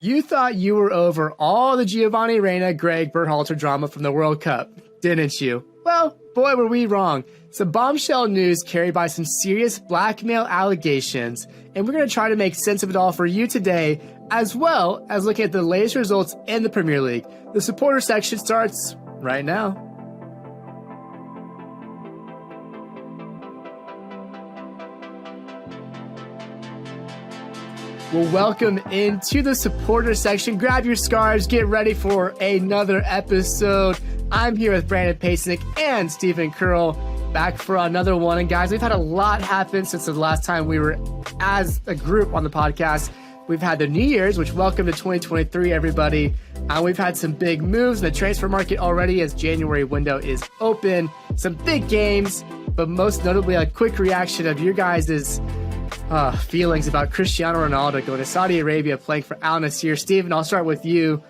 You thought you were over all the Giovanni Reyna Greg Berhalter drama from the World Cup, didn't you? Well, boy, were we wrong. Some bombshell news carried by some serious blackmail allegations, and we're going to try to make sense of it all for you today, as well as looking at the latest results in the Premier League. The supporter section starts right now. Well, welcome into the supporter section. Grab your scarves, get ready for another episode. I'm here with Brandon Pasnick and Stephen Curl, back for another one. And guys, we've had a lot happen since the last time we were as a group on the podcast. We've had the New Year's, which welcome to 2023, everybody. We've had some big moves in the transfer market already as January window is open. Some big games, but most notably a quick reaction of your guys' feelings about Cristiano Ronaldo going to Saudi Arabia playing for Al Nassr. Steven, I'll start with you.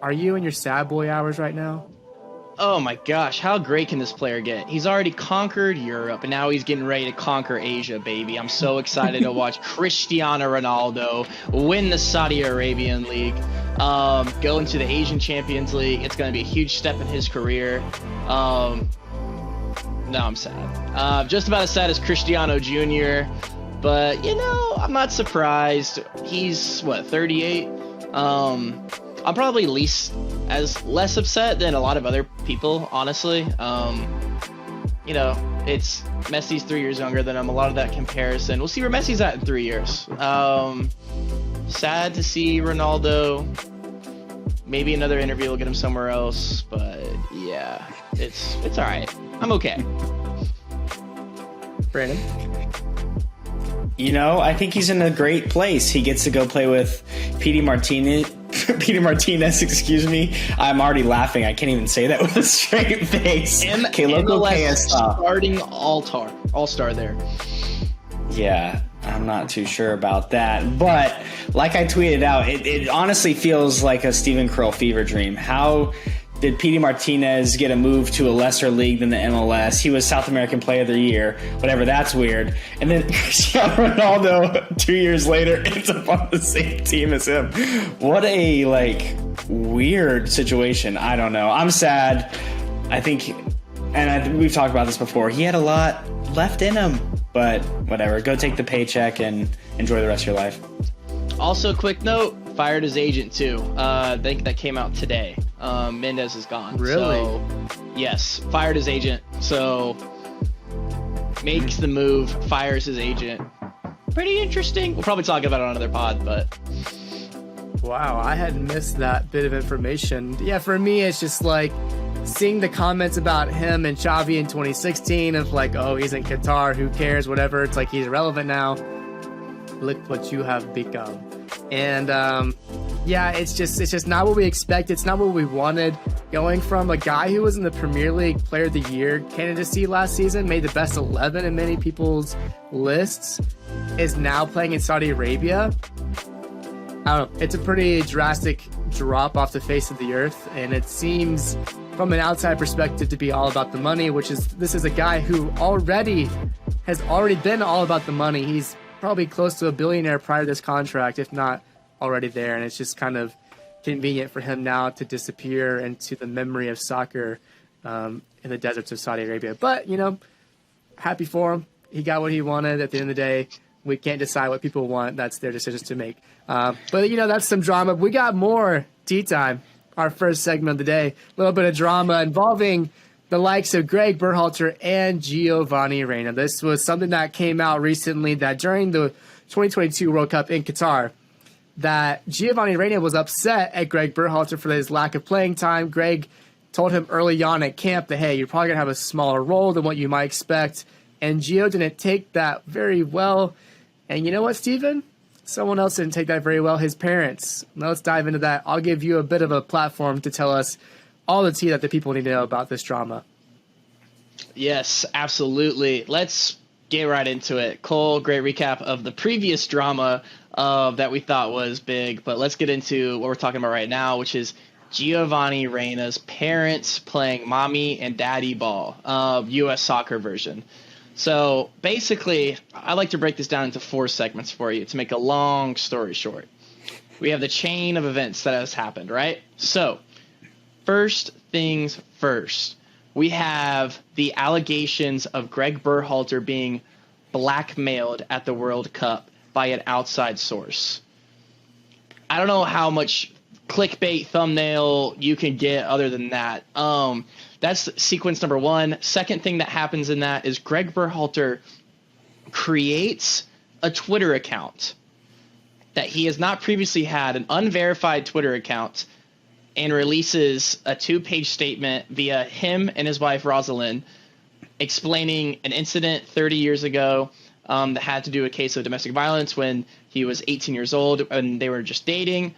Are you in your sad boy hours right now? Oh my gosh, how great can this player get? He's already conquered Europe, and now he's getting ready to conquer Asia, baby. I'm so excited to watch Cristiano Ronaldo win the Saudi Arabian League, go into the Asian Champions League. It's going to be a huge step in his career. Now I'm sad. Just about as sad as Cristiano Jr., but, you know, I'm not surprised. He's, 38? I'm probably less upset than a lot of other people, honestly. You know, it's Messi's 3 years younger than him. A lot of that comparison. We'll see where Messi's at in 3 years. Sad to see Ronaldo. Maybe another interview will get him somewhere else. But, yeah, it's all right. I'm okay. Brandon? You know, I think he's in a great place. He gets to go play with Petey Martinez. Peter Martinez, excuse me. I'm already laughing. I can't even say that with a straight face. MLS starting all-star there. Yeah, I'm not too sure about that. But like I tweeted out, it honestly feels like a Stephen Curl fever dream. How did Petey Martinez get a move to a lesser league than the MLS? He was South American Player of the Year. Whatever, that's weird. And then Cristiano Ronaldo, 2 years later, ends up on the same team as him. What a, weird situation. I don't know. I'm sad. I think, we've talked about this before, he had a lot left in him. But whatever, go take the paycheck and enjoy the rest of your life. Also, quick note, fired his agent too. I think that came out today. Mendez is gone. Really? So, yes, fired his agent. So, makes the move, fires his agent. Pretty interesting. We'll probably talk about it on another pod, but... Wow, I had missed that bit of information. Yeah, for me, it's just seeing the comments about him and Xavi in 2016 of oh, he's in Qatar, who cares, whatever. It's he's irrelevant now. Look what you have become. And yeah, it's just not what we expect. It's not what we wanted. Going from a guy who was in the Premier League Player of the Year candidacy last season, made the best 11 in many people's lists, is now playing in Saudi Arabia. I don't know. It's a pretty drastic drop off the face of the earth, and it seems from an outside perspective to be all about the money, this is a guy who has already been all about the money. He's probably close to a billionaire prior to this contract, if not already there. And it's just kind of convenient for him now to disappear into the memory of soccer in the deserts of Saudi Arabia. But, happy for him. He got what he wanted. At the end of the day, we can't decide what people want. That's their decisions to make. But, that's some drama. We got more tea time, our first segment of the day. A little bit of drama involving the likes of Greg Berhalter and Giovanni Reyna. This was something that came out recently, that during the 2022 World Cup in Qatar, that Giovanni Reyna was upset at Greg Berhalter for his lack of playing time. Greg told him early on at camp that, hey, you're probably going to have a smaller role than what you might expect. And Gio didn't take that very well. And you know what, Steven? Someone else didn't take that very well, his parents. Now let's dive into that. I'll give you a bit of a platform to tell us all the tea that the people need to know about this drama. Yes, absolutely. Let's get right into it. Cole, great recap of the previous drama that we thought was big, but let's get into what we're talking about right now, which is Giovanni Reyna's parents playing mommy and daddy ball, U.S. soccer version. So basically, I like to break this down into 4 segments for you to make a long story short. we have the chain of events that has happened, right? So, first things first, we have the allegations of Greg Berhalter being blackmailed at the World Cup by an outside source. I don't know how much clickbait thumbnail you can get other than that. That's sequence number one. Second thing that happens in that is Greg Berhalter creates a Twitter account that he has not previously had, an unverified Twitter account, and releases a 2-page statement via him and his wife Rosalind explaining an incident 30 years ago that had to do with a case of domestic violence when he was 18 years old and they were just dating.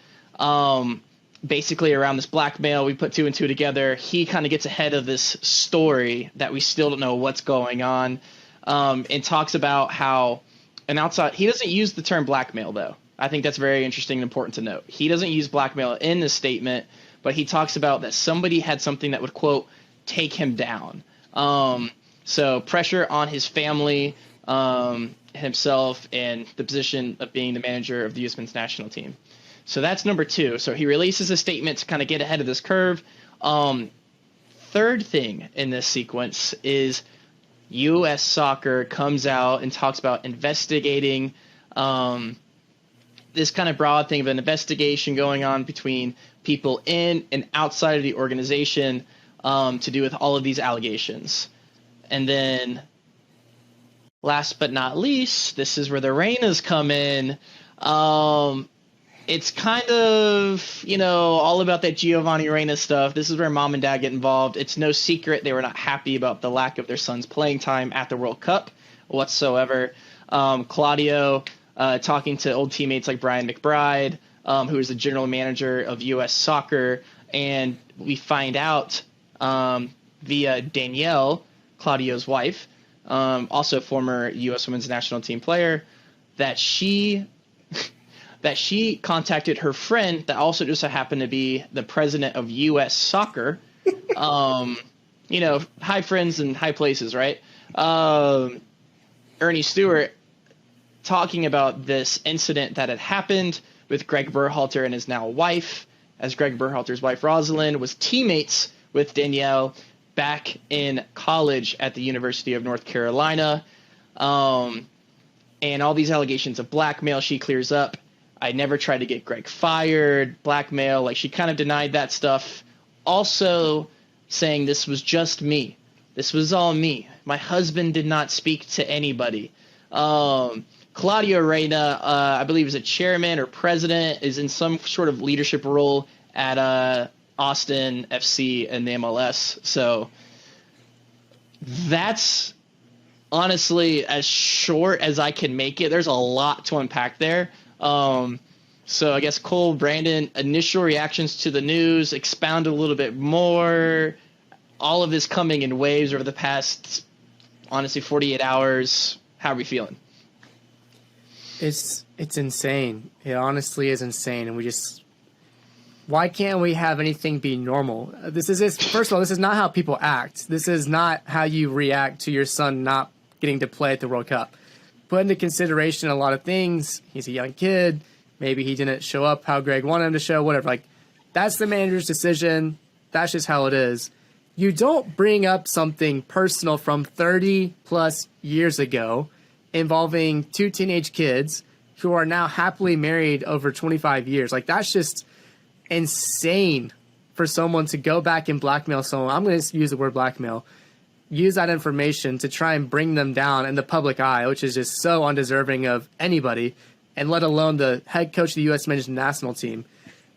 Basically around this blackmail, we put 2 and 2 together. He kind of gets ahead of this story that we still don't know what's going on, and talks about how an outside – he doesn't use the term blackmail, though. I think that's very interesting and important to note. He doesn't use blackmail in this statement, but he talks about that somebody had something that would, quote, take him down. So pressure on his family, himself, and the position of being the manager of the U.S. men's national team. So that's number 2. So he releases a statement to kind of get ahead of this curve. Third thing in this sequence is U.S. Soccer comes out and talks about investigating this kind of broad thing of an investigation going on between people in and outside of the organization to do with all of these allegations. And then last but not least, this is where the Reynas come in. It's kind of, all about that Giovanni Reyna stuff. This is where mom and dad get involved. It's no secret they were not happy about the lack of their son's playing time at the World Cup whatsoever. Claudio talking to old teammates like Brian McBride, who is the general manager of U.S. Soccer, and we find out via Danielle, Claudio's wife, also former U.S. women's national team player, that she contacted her friend that also just so happened to be the president of U.S. Soccer. High friends and high places, right? Ernie Stewart, talking about this incident that had happened with Greg Berhalter and his now wife, as Greg Berhalter's wife Rosalind was teammates with Danielle back in college at the University of North Carolina. And all these allegations of blackmail she clears up. I never tried to get Greg fired, blackmail, like she kind of denied that stuff. Also saying this was just me. This was all me. My husband did not speak to anybody. Claudio Reyna, I believe is a chairman or president, is in some sort of leadership role at Austin FC and the MLS. So that's honestly as short as I can make it. There's a lot to unpack there. So I guess Cole, Brandon, initial reactions to the news, expound a little bit more. All of this coming in waves over the past, honestly, 48 hours. How are we feeling? It's insane. It honestly is insane. And why can't we have anything be normal? First of all, this is not how people act. This is not how you react to your son not getting to play at the World Cup. Put into consideration a lot of things. He's a young kid. Maybe he didn't show up how Greg wanted him to show, whatever. Like, that's the manager's decision. That's just how it is. You don't bring up something personal from 30 plus years ago involving 2 teenage kids who are now happily married over 25 years. Like, that's just insane for someone to go back and blackmail someone. I'm going to use the word blackmail. Use that information to try and bring them down in the public eye, which is just so undeserving of anybody, and let alone the head coach of the U.S. men's national team.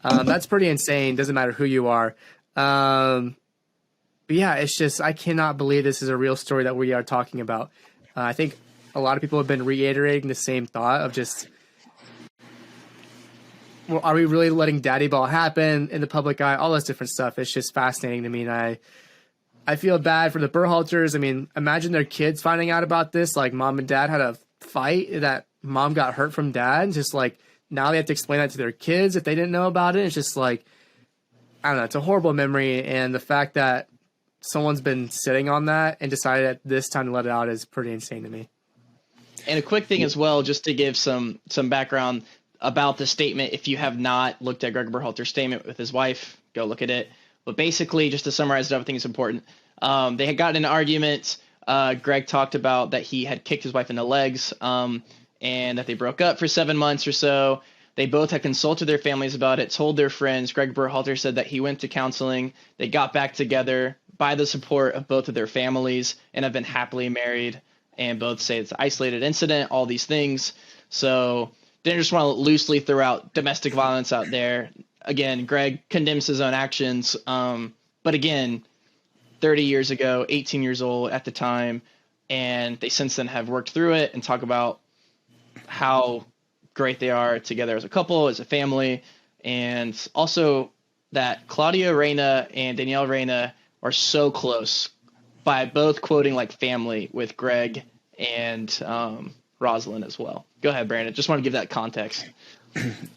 That's pretty insane. Doesn't matter who you are. But yeah, it's just, I cannot believe this is a real story that we are talking about. I think a lot of people have been reiterating the same thought of just, well, are we really letting daddy ball happen in the public eye? All this different stuff. It's just fascinating to me. And I feel bad for the Berhalters. I mean, imagine their kids finding out about this. Like, mom and dad had a fight that mom got hurt from dad. Just like, now they have to explain that to their kids if they didn't know about it. It's just like, I don't know. It's a horrible memory. And the fact that someone's been sitting on that and decided at this time to let it out is pretty insane to me. And a quick thing as well, just to give some background. about the statement. If you have not looked at Greg Berhalter's statement with his wife, go look at it. But basically, just to summarize it, I think it's important. They had gotten in an argument. Greg talked about that he had kicked his wife in the legs, and that they broke up for 7 months or so. They both had consulted their families about it, told their friends. Greg Berhalter said that he went to counseling. They got back together by the support of both of their families and have been happily married. And both say it's an isolated incident, all these things. So didn't just want to loosely throw out domestic violence out there. Again, Greg condemns his own actions. But again, 30 years ago, 18 years old at the time, and they since then have worked through it and talk about how great they are together as a couple, as a family, and also that Claudia Reyna and Danielle Reyna are so close by both quoting like family with Greg and Rosalind as well. Go ahead, Brandon. Just want to give that context.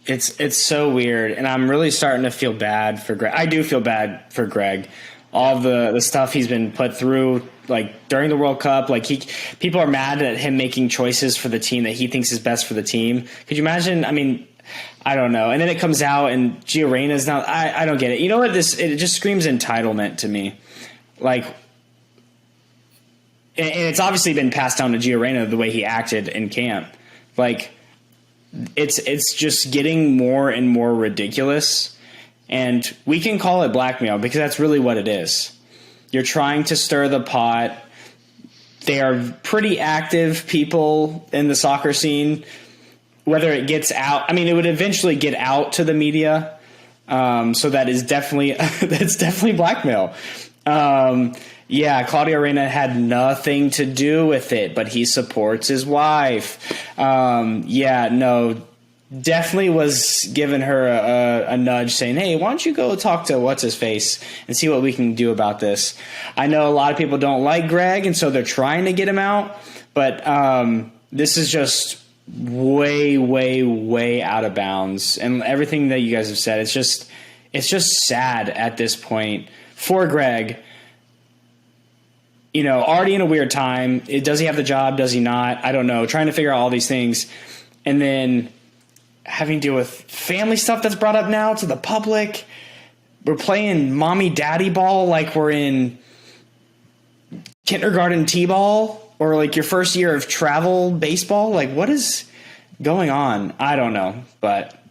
It's so weird, and I'm really starting to feel bad for Greg. I do feel bad for Greg. All the stuff he's been put through, like during the World Cup, like people are mad at him making choices for the team that he thinks is best for the team. Could you imagine? I mean, I don't know. And then it comes out, and Gio Reyna's now. I don't get it. You know what? It just screams entitlement to me. Like, and it's obviously been passed down to Gio Reyna the way he acted in camp. Like, it's just getting more and more ridiculous. And we can call it blackmail because that's really what it is. You're trying to stir the pot. They are pretty active people in the soccer scene. Whether it gets out, I mean, it would eventually get out to the media. So that is definitely that's definitely blackmail. Yeah, Claudio Reyna had nothing to do with it, but he supports his wife. Yeah, no. Definitely was giving her a nudge saying, hey, why don't you go talk to what's-his-face and see what we can do about this. I know a lot of people don't like Greg, and so they're trying to get him out. But this is just way, way, way out of bounds. And everything that you guys have said, it's just sad at this point for Greg. You know, already in a weird time. Does he have the job? Does he not? I don't know. Trying to figure out all these things. And then having to deal with family stuff that's brought up now to the public. We're playing mommy daddy ball like we're in kindergarten t-ball or like your first year of travel baseball. Like, what is going on? I don't know, but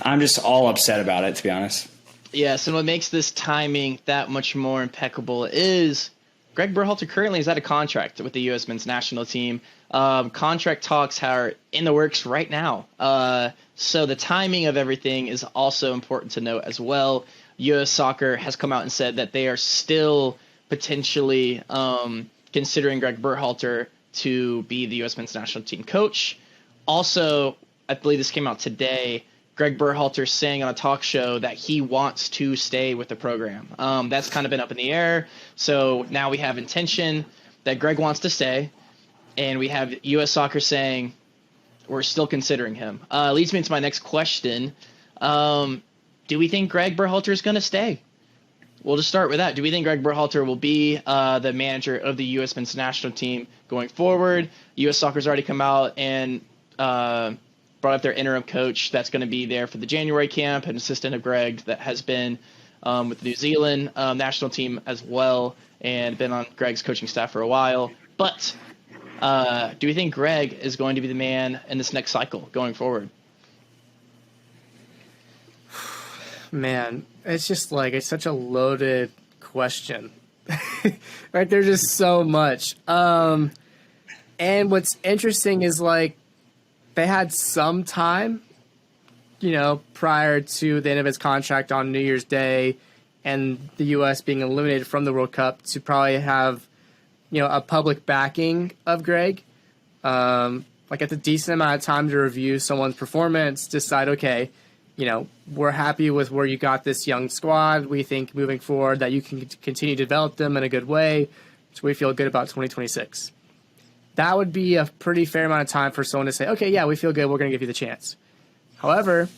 I'm just all upset about it, to be honest. Yes, and what makes this timing that much more impeccable is Greg Berhalter currently is out of contract with the U.S. men's national team. Contract talks are in the works right now. So the timing of everything is also important to note as well. U.S. Soccer has come out and said that they are still potentially considering Greg Berhalter to be the U.S. men's national team coach. Also, I believe this came out today, Greg Berhalter saying on a talk show that he wants to stay with the program. That's kind of been up in the air. So now we have intention that Greg wants to stay. And we have U.S. Soccer saying we're still considering him. Leads me into my next question. Do we think Greg Berhalter is going to stay? We'll just start with that. Do we think Greg Berhalter will be the manager of the U.S. men's national team going forward? U.S. Soccer's already come out and brought up their interim coach that's going to be there for the January camp, an assistant of Greg that has been with the New Zealand national team as well and been on Greg's coaching staff for a while. But do we think Greg is going to be the man in this next cycle going forward? Man, it's just like it's such a loaded question. Right? There's just so much. And what's interesting is like they had some time, you know, prior to the end of his contract on New Year's Day and the U.S. being eliminated from the World Cup to probably have, you know, a public backing of Greg. Like at a decent amount of time to review someone's performance, decide, okay, you know, we're happy with where you got this young squad. We think moving forward that you can continue to develop them in a good way. So we feel good about 2026. That would be a pretty fair amount of time for someone to say, okay, yeah, we feel good. We're going to give you the chance. However,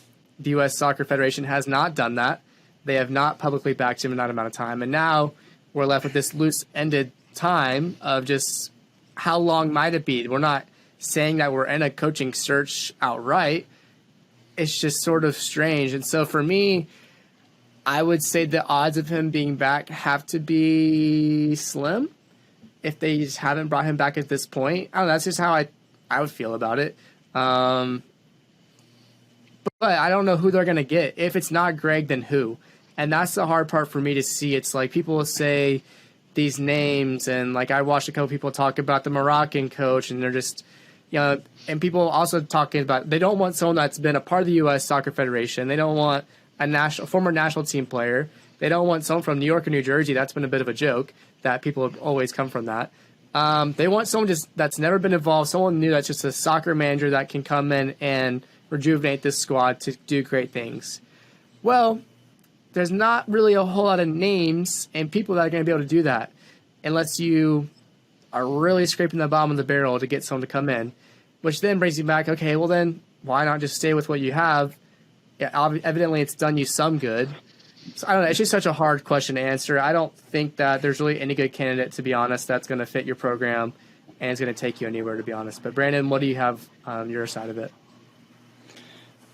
the U.S. Soccer Federation has not done that. They have not publicly backed him in that amount of time. And now we're left with this loose-ended time of just how long might it be. We're not saying that we're in a coaching search outright. it's just sort of strange. And so for me, I would say the odds of him being back have to be slim if they just haven't brought him back at this point. I don't know. That's just how I would feel about it. But I don't know who they're going to get. If it's not Greg, then who? And that's the hard part for me to see. It's like people will say these names, and like I watched a couple people talk about the Moroccan coach, and they're just, and people also talking about they don't want someone that's been a part of the U.S. Soccer Federation. They don't want a former national team player. They don't want someone from New York or New Jersey. That's been a bit of a joke that people have always come from that. They want someone that's never been involved, someone new that's just a soccer manager that can come in and rejuvenate this squad to do great things. Well, there's not really a whole lot of names and people that are going to be able to do that unless you are really scraping the bottom of the barrel to get someone to come in, which then brings you back, okay, well then why not just stay with what you have? Yeah, evidently it's done you some good. So I don't know. It's just such a hard question to answer. I don't think that there's really any good candidate, to be honest, that's going to fit your program and is going to take you anywhere, to be honest. But Brandon, what do you have on your side of it?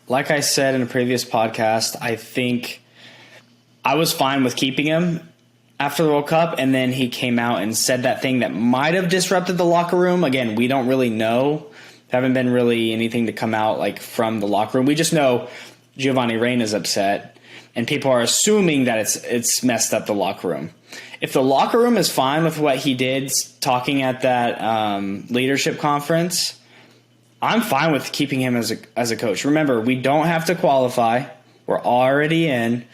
Like I said in a previous podcast, I think I was fine with keeping him after the World Cup, and then he came out and said that thing that might have disrupted the locker room. Again, we don't really know. There haven't been really anything to come out like from the locker room. We just know Giovanni Reyna's upset, and people are assuming that it's messed up the locker room. If the locker room is fine with what he did talking at that leadership conference, I'm fine with keeping him as a coach. Remember, we don't have to qualify. We're already in.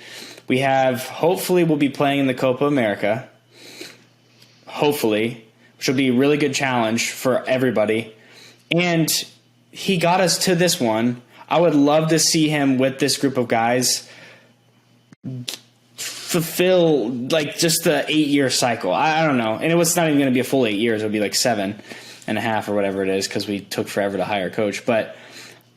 We have, hopefully, we'll be playing in the Copa America. Hopefully, which will be a really good challenge for everybody. And he got us to this one. I would love to see him with this group of guys fulfill like just the 8-year cycle. I don't know. And it was not even going to be a full 8 years. It would be like 7.5 or whatever it is, because we took forever to hire a coach. But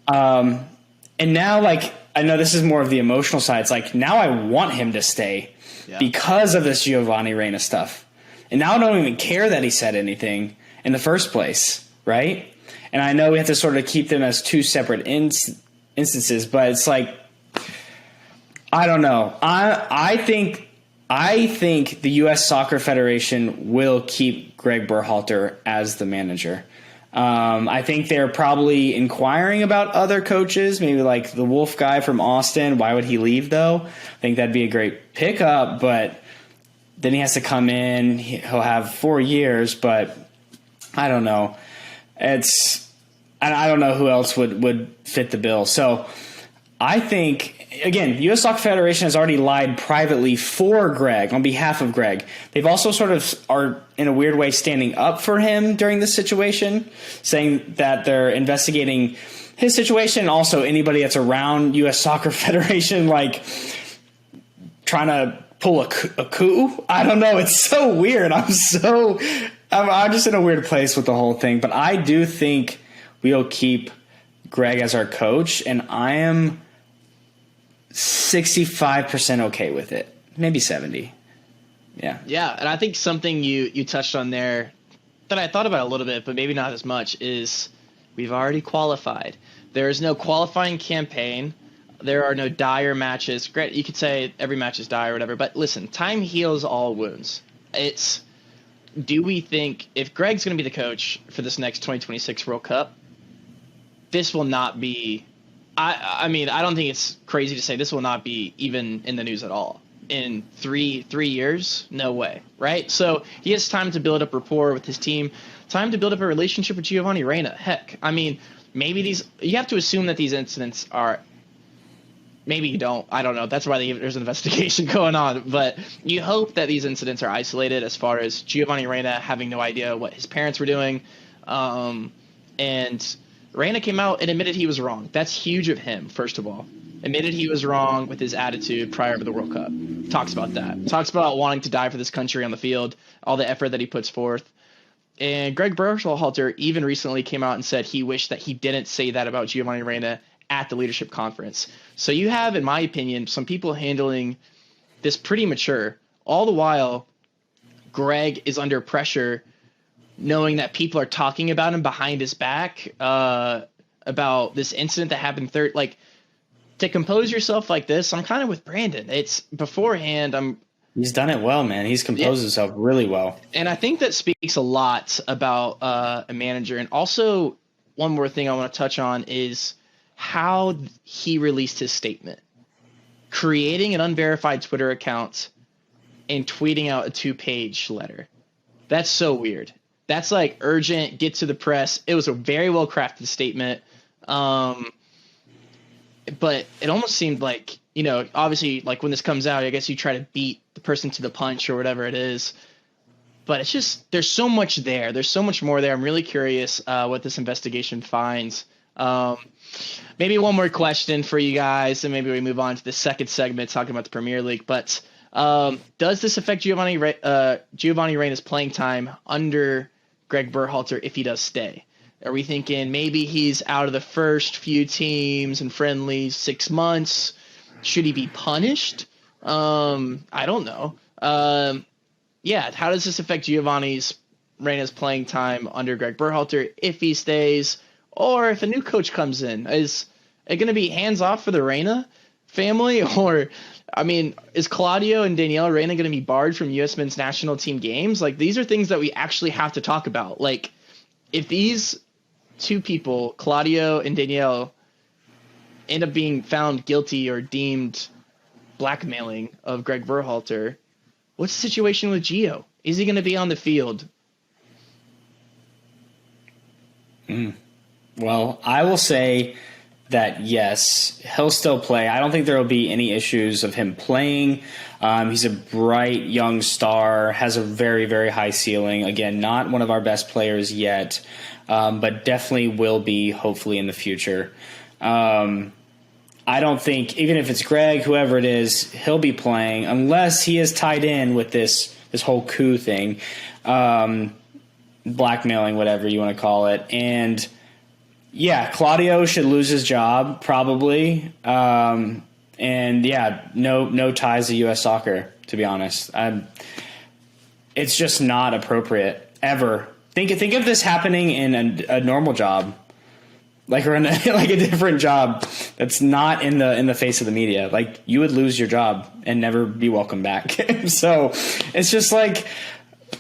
and now, like, I know this is more of the emotional side. It's like now I want him to stay because of this Giovanni Reyna stuff. And now I don't even care that he said anything in the first place, right? And I know we have to sort of keep them as two separate instances, but it's like, I don't know. I think the U.S. Soccer Federation will keep Greg Berhalter as the manager. I think they're probably inquiring about other coaches, maybe like the Wolf guy from Austin. Why would he leave, though? I think that'd be a great pickup, but then he has to come in. He'll have 4 years, but I don't know. I don't know who else would fit the bill. So I think, again, the U.S. Soccer Federation has already lied privately for Greg, on behalf of Greg. They've also sort of are, in a weird way, standing up for him during this situation, saying that they're investigating his situation and also anybody that's around U.S. Soccer Federation, like trying to pull a coup. I don't know. It's so weird. I'm just in a weird place with the whole thing. But I do think we'll keep Greg as our coach, and I am 65% okay with it. Maybe 70. Yeah. Yeah, and I think something you touched on there that I thought about a little bit, but maybe not as much, is we've already qualified. There is no qualifying campaign. There are no dire matches. Great, you could say every match is dire or whatever, but listen, time heals all wounds. Do we think if Greg's going to be the coach for this next 2026 World Cup, this will not be I mean, I don't think it's crazy to say this will not be even in the news at all. In three years, no way, right? So he has time to build up rapport with his team, time to build up a relationship with Giovanni Reyna. Heck, I mean, maybe you have to assume that these incidents are, maybe you don't, I don't know. That's why there's an investigation going on. But you hope that these incidents are isolated as far as Giovanni Reyna having no idea what his parents were doing. And Reyna came out and admitted he was wrong. That's huge of him, first of all. Admitted he was wrong with his attitude prior to the World Cup. Talks about that. Talks about wanting to die for this country on the field, all the effort that he puts forth. And Greg Berhalter even recently came out and said he wished that he didn't say that about Giovanni Reyna at the leadership conference. So you have, in my opinion, some people handling this pretty mature. All the while, Greg is under pressure, knowing that people are talking about him behind his back, about this incident that happened to compose yourself like this, I'm kind of with Brandon. It's beforehand. He's done it well, man. He's composed himself really well. And I think that speaks a lot about a manager. And also, one more thing I want to touch on is how he released his statement. Creating an unverified Twitter account and tweeting out a 2-page letter. That's so weird. That's like urgent, get to the press. It was a very well crafted statement. But it almost seemed like, you know, obviously, like when this comes out, I guess you try to beat the person to the punch or whatever it is. But it's just, there's so much there. There's so much more there. I'm really curious what this investigation finds. Maybe one more question for you guys, and maybe we move on to the second segment talking about the Premier League. But does this affect Giovanni Reyna's playing time under Greg Berhalter if he does stay? Are we thinking maybe he's out of the first few teams and friendlies 6 months? Should he be punished? I don't know. Yeah, how does this affect Reyna's playing time under Greg Berhalter if he stays, or if a new coach comes in? Is it going to be hands off for the Reyna family, or I mean, is Claudio and Danielle Reyna going to be barred from U.S. men's national team games? Like, these are things that we actually have to talk about. Like, if these two people, Claudio and Danielle, end up being found guilty or deemed blackmailing of Greg Berhalter, what's the situation with Gio? Is he going to be on the field? Well, I will say that yes, he'll still play. I don't think there will be any issues of him playing. He's a bright young star, has a very, very high ceiling. Again, not one of our best players yet, but definitely will be hopefully in the future. I don't think, even if it's Greg, whoever it is, he'll be playing unless he is tied in with this whole coup thing, blackmailing, whatever you want to call it. And yeah, Claudio should lose his job probably. And yeah, no ties to U.S. soccer, to be honest. It's just not appropriate ever. Think of this happening in a normal job. Like, or in like a different job that's not in the face of the media. Like, you would lose your job and never be welcome back. So it's just like,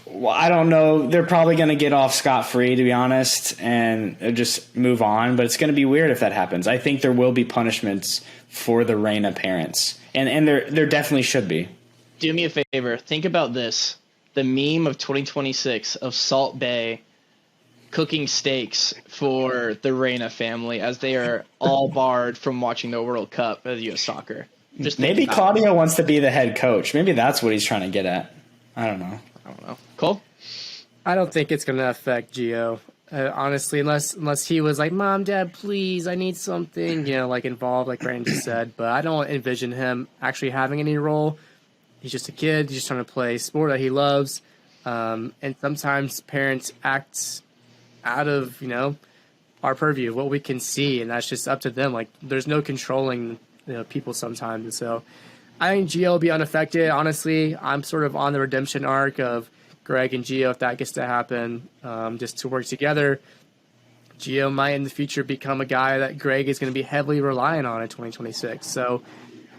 well, I don't know. They're probably going to get off scot-free, to be honest, and just move on. But it's going to be weird if that happens. I think there will be punishments for the Reyna parents, and there definitely should be. Do me a favor. Think about this: the meme of 2026 of Salt Bay cooking steaks for the Reyna family as they are all barred from watching the World Cup of U.S. soccer. Just maybe Claudio wants to be the head coach. Maybe that's what he's trying to get at. I don't know. Cole? I don't think it's going to affect Gio, honestly, unless he was like, Mom, Dad, please, I need something, like involved, like Brandon just said. But I don't envision him actually having any role. He's just a kid. He's just trying to play sport that he loves. And sometimes parents act out of, our purview, what we can see, and that's just up to them. Like, there's no controlling, people sometimes. And so I think Gio will be unaffected. Honestly, I'm sort of on the redemption arc of Greg and Gio, if that gets to happen, just to work together. Gio might in the future become a guy that Greg is going to be heavily relying on in 2026. So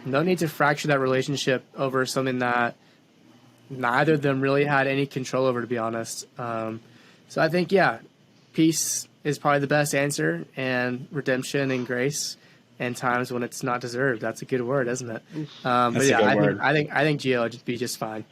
no need to fracture that relationship over something that neither of them really had any control over, to be honest. So I think, yeah, peace is probably the best answer, and redemption and grace, and times when it's not deserved. That's a good word, isn't it? But yeah, I think Gio will be just fine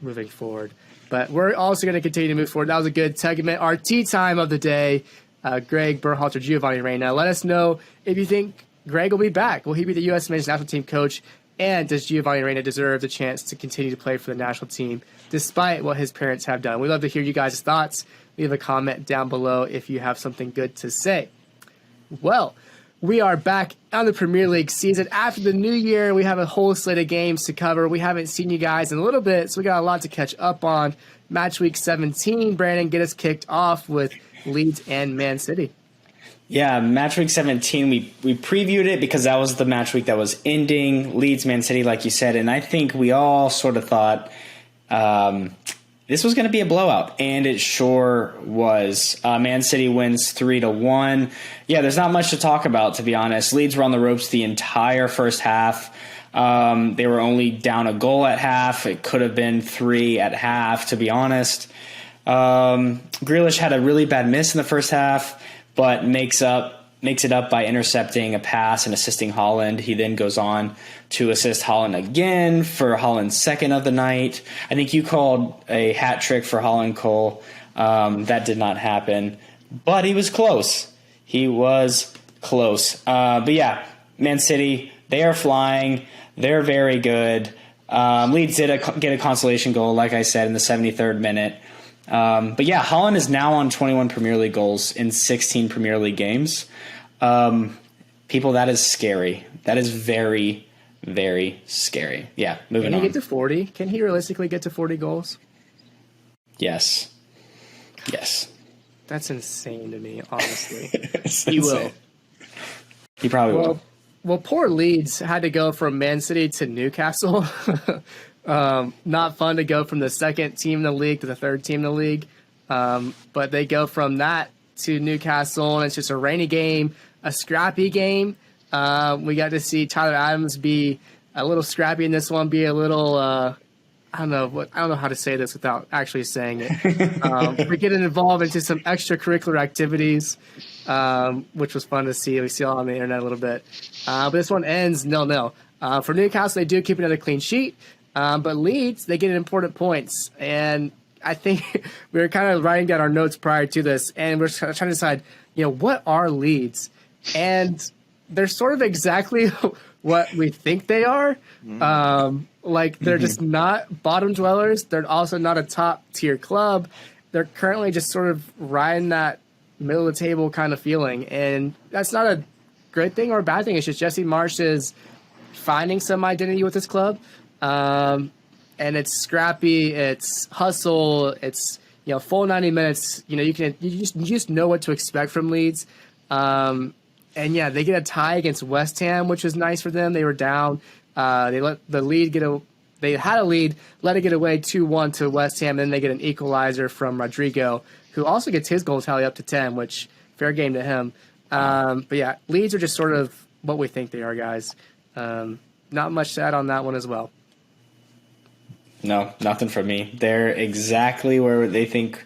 moving forward. But we're also going to continue to move forward. That was a good segment. Our tea time of the day, Greg Berhalter, Giovanni Reyna. Let us know if you think Greg will be back. Will he be the U.S. men's national team coach? And does Giovanni Reyna deserve the chance to continue to play for the national team despite what his parents have done? We'd love to hear you guys' thoughts. Leave a comment down below if you have something good to say. Well, we are back on the Premier League season. After the new year, we have a whole slate of games to cover. We haven't seen you guys in a little bit, so we got a lot to catch up on. Match week 17, Brandon, get us kicked off with Leeds and Man City. Yeah, match week 17, we previewed it because that was the match week that was ending. Leeds, Man City, like you said, and I think we all sort of thought this was going to be a blowout, and it sure was. Man City wins 3-1. Yeah, there's not much to talk about, to be honest. Leeds were on the ropes the entire first half. They were only down a goal at half. It could have been 3 at half, to be honest. Grealish had a really bad miss in the first half, but makes it up by intercepting a pass and assisting Haaland. He then goes on to assist Haaland again for Haaland's second of the night. I think you called a hat trick for Haaland, Cole. That did not happen, but he was close. But yeah, Man City, they are flying. They're very good. Leeds did get a consolation goal, like I said, in the 73rd minute. But yeah, Haaland is now on 21 Premier League goals in 16 Premier League games. People, that is scary. That is very, very scary. Yeah, moving on. Can he get to 40? Can he realistically get to 40 goals? Yes. That's insane to me, honestly. He will. He probably will. Well, poor Leeds had to go from Man City to Newcastle. Not fun to go from the second team in the league to the third team in the league. But they go from that to Newcastle, and it's just a rainy game, a scrappy game. We got to see Tyler Adams be a little scrappy in this one, be a little I don't know how to say this without actually saying it. We're getting involved into some extracurricular activities, which was fun to see. We see it all on the internet a little bit. But this one ends 0-0. For Newcastle, they do keep another clean sheet. But Leeds, they get important points. And I think we were kind of writing down our notes prior to this, and we're trying to decide, what are Leeds? And they're sort of exactly what we think they are. They're just not bottom dwellers. They're also not a top tier club. They're currently just sort of riding that middle of the table kind of feeling. And that's not a great thing or a bad thing. It's just Jesse Marsch is finding some identity with this club. And it's scrappy, it's hustle, it's, full 90 minutes. You just know what to expect from Leeds. And yeah, they get a tie against West Ham, which was nice for them. They were down. They let the lead they had a lead, let it get away 2-1 to West Ham, and then they get an equalizer from Rodrigo, who also gets his goal tally up to 10, which fair game to him. But yeah, Leeds are just sort of what we think they are, guys. Not much to add on that one as well. No, nothing from me. They're exactly where they think,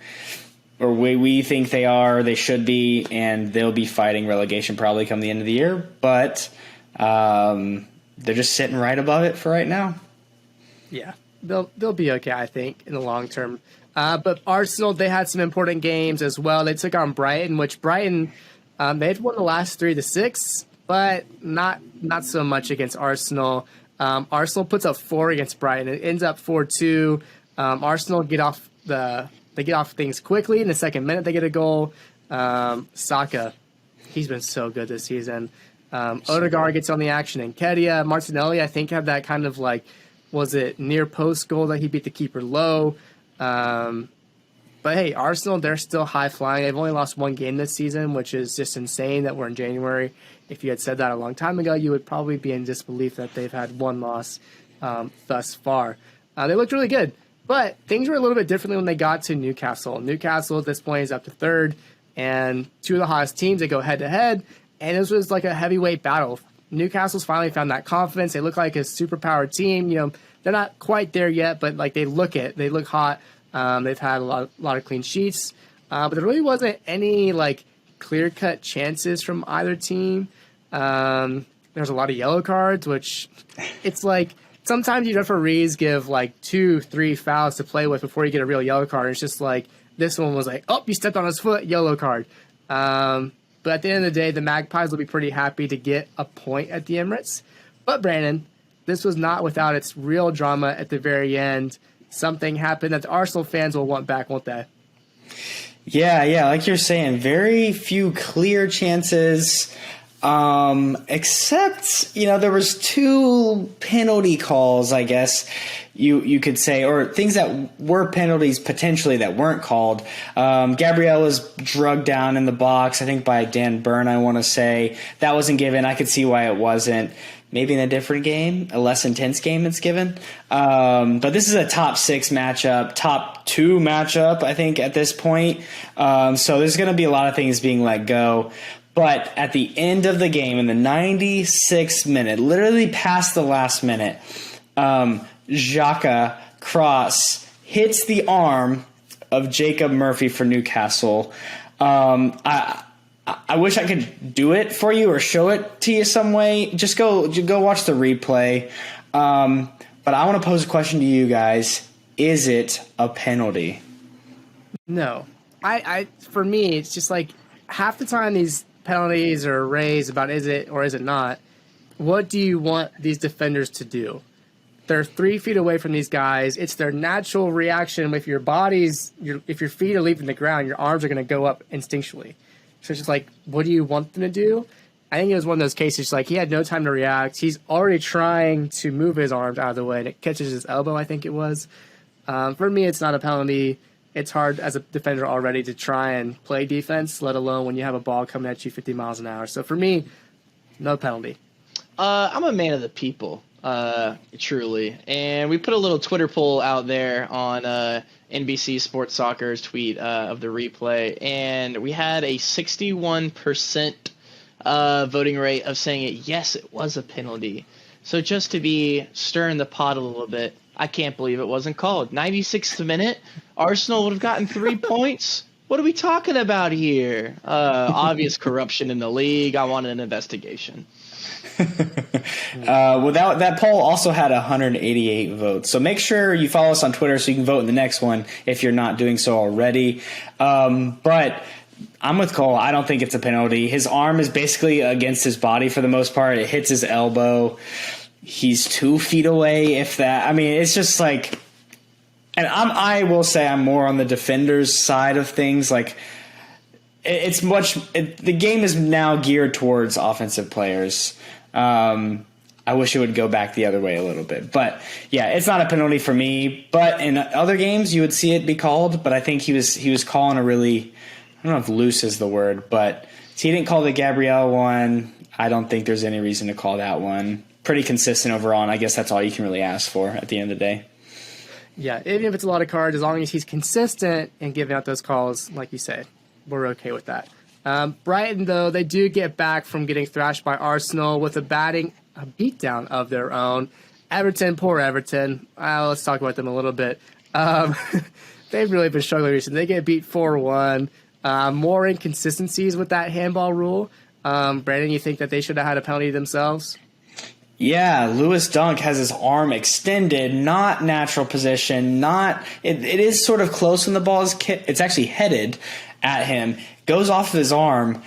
or we think they are, they should be, and they'll be fighting relegation probably come the end of the year. But they're just sitting right above it for right now. Yeah, they'll be okay, I think, in the long term. But Arsenal, they had some important games as well. They took on Brighton, which Brighton, they had won the last 3-6, but not so much against Arsenal. Arsenal puts up 4 against Brighton. It ends up 4-2. Arsenal get off things quickly. In the second minute, they get a goal. Saka, he's been so good this season. Odegaard gets on the action, and Kedia. Martinelli, I think, had that kind of was it near post goal that he beat the keeper low. But hey, Arsenal, they're still high flying. They've only lost 1 game this season, which is just insane that we're in January. If you had said that a long time ago, you would probably be in disbelief that they've had 1 loss thus far. They looked really good, but things were a little bit differently when they got to Newcastle. Newcastle at this point is up to 3rd, and 2 of the hottest teams, they go head-to-head, and this was like a heavyweight battle. Newcastle's finally found that confidence. They look like a superpowered team. They're not quite there yet, but they look hot. They've had a lot of clean sheets, but there really wasn't any clear-cut chances from either team. There's a lot of yellow cards, which it's sometimes you referees give 2-3 fouls to play with before you get a real yellow card. It's just this one was oh, you stepped on his foot, yellow card. But at the end of the day, the Magpies will be pretty happy to get a point at the Emirates. But Brandon, this was not without its real drama at the very end. Something happened that the Arsenal fans will want back, won't they? Yeah, like you're saying, very few clear chances. Except, there was 2 penalty calls, I guess you could say, or things that were penalties potentially that weren't called. Gabriel was drugged down in the box, I think by Dan Burn, I want to say. That wasn't given. I could see why it wasn't. maybe in a different game, a less intense game it's given. But this is a top 6 matchup, top 2 matchup, I think, at this point. So there's going to be a lot of things being let go. But at the end of the game, in the 96th minute, literally past the last minute, Xhaka cross hits the arm of Jacob Murphy for Newcastle. I wish I could do it for you or show it to you some way. Just go watch the replay. But I want to pose a question to you guys. Is it a penalty? No. For me, it's just like half the time these penalties are raised about is it or is it not. What do you want these defenders to do? They're 3 feet away from these guys. It's their natural reaction. If your feet are leaving the ground, your arms are going to go up instinctually. So it's just like, what do you want them to do? I think it was one of those cases, like he had no time to react. He's already trying to move his arms out of the way, and it catches his elbow, I think it was. For me, it's not a penalty. It's hard as a defender already to try and play defense, let alone when you have a ball coming at you 50 miles an hour. So for me, no penalty. I'm a man of the people, truly. And we put a little Twitter poll out there on NBC Sports Soccer's tweet of the replay, and we had a 61% voting rate of saying it, yes, it was a penalty. So just to be stirring the pot a little bit, I can't believe it wasn't called. 96th minute, Arsenal would have gotten 3 points. What are we talking about here? Obvious corruption in the league. I wanted an investigation. That poll also had 188 votes. So make sure you follow us on Twitter so you can vote in the next one if you're not doing so already. But I'm with Cole. I don't think it's a penalty. His arm is basically against his body for the most part. It hits his elbow. He's 2 feet away, if that. I mean, it's just like, and I will say I'm more on the defender's side of things. Like, the game is now geared towards offensive players. I wish it would go back the other way a little bit, but yeah, it's not a penalty for me. But in other games, you would see it be called. But I think he was calling a really, I don't know if loose is the word, but he didn't call the Gabrielle one. I don't think there's any reason to call that one. Pretty consistent overall, and I guess that's all you can really ask for at the end of the day. Yeah, even if it's a lot of cards, as long as he's consistent in giving out those calls, like you said, we're okay with that. Brighton, though, they do get back from getting thrashed by Arsenal with a beatdown of their own. Everton, poor Everton. Let's talk about them a little bit. They've really been struggling recently. They get beat 4-1. More inconsistencies with that handball rule. Brandon, you think that they should have had a penalty themselves? Yeah, Lewis Dunk has his arm extended, not natural position, it is sort of close when the ball is it's actually headed at him, goes off of his arm.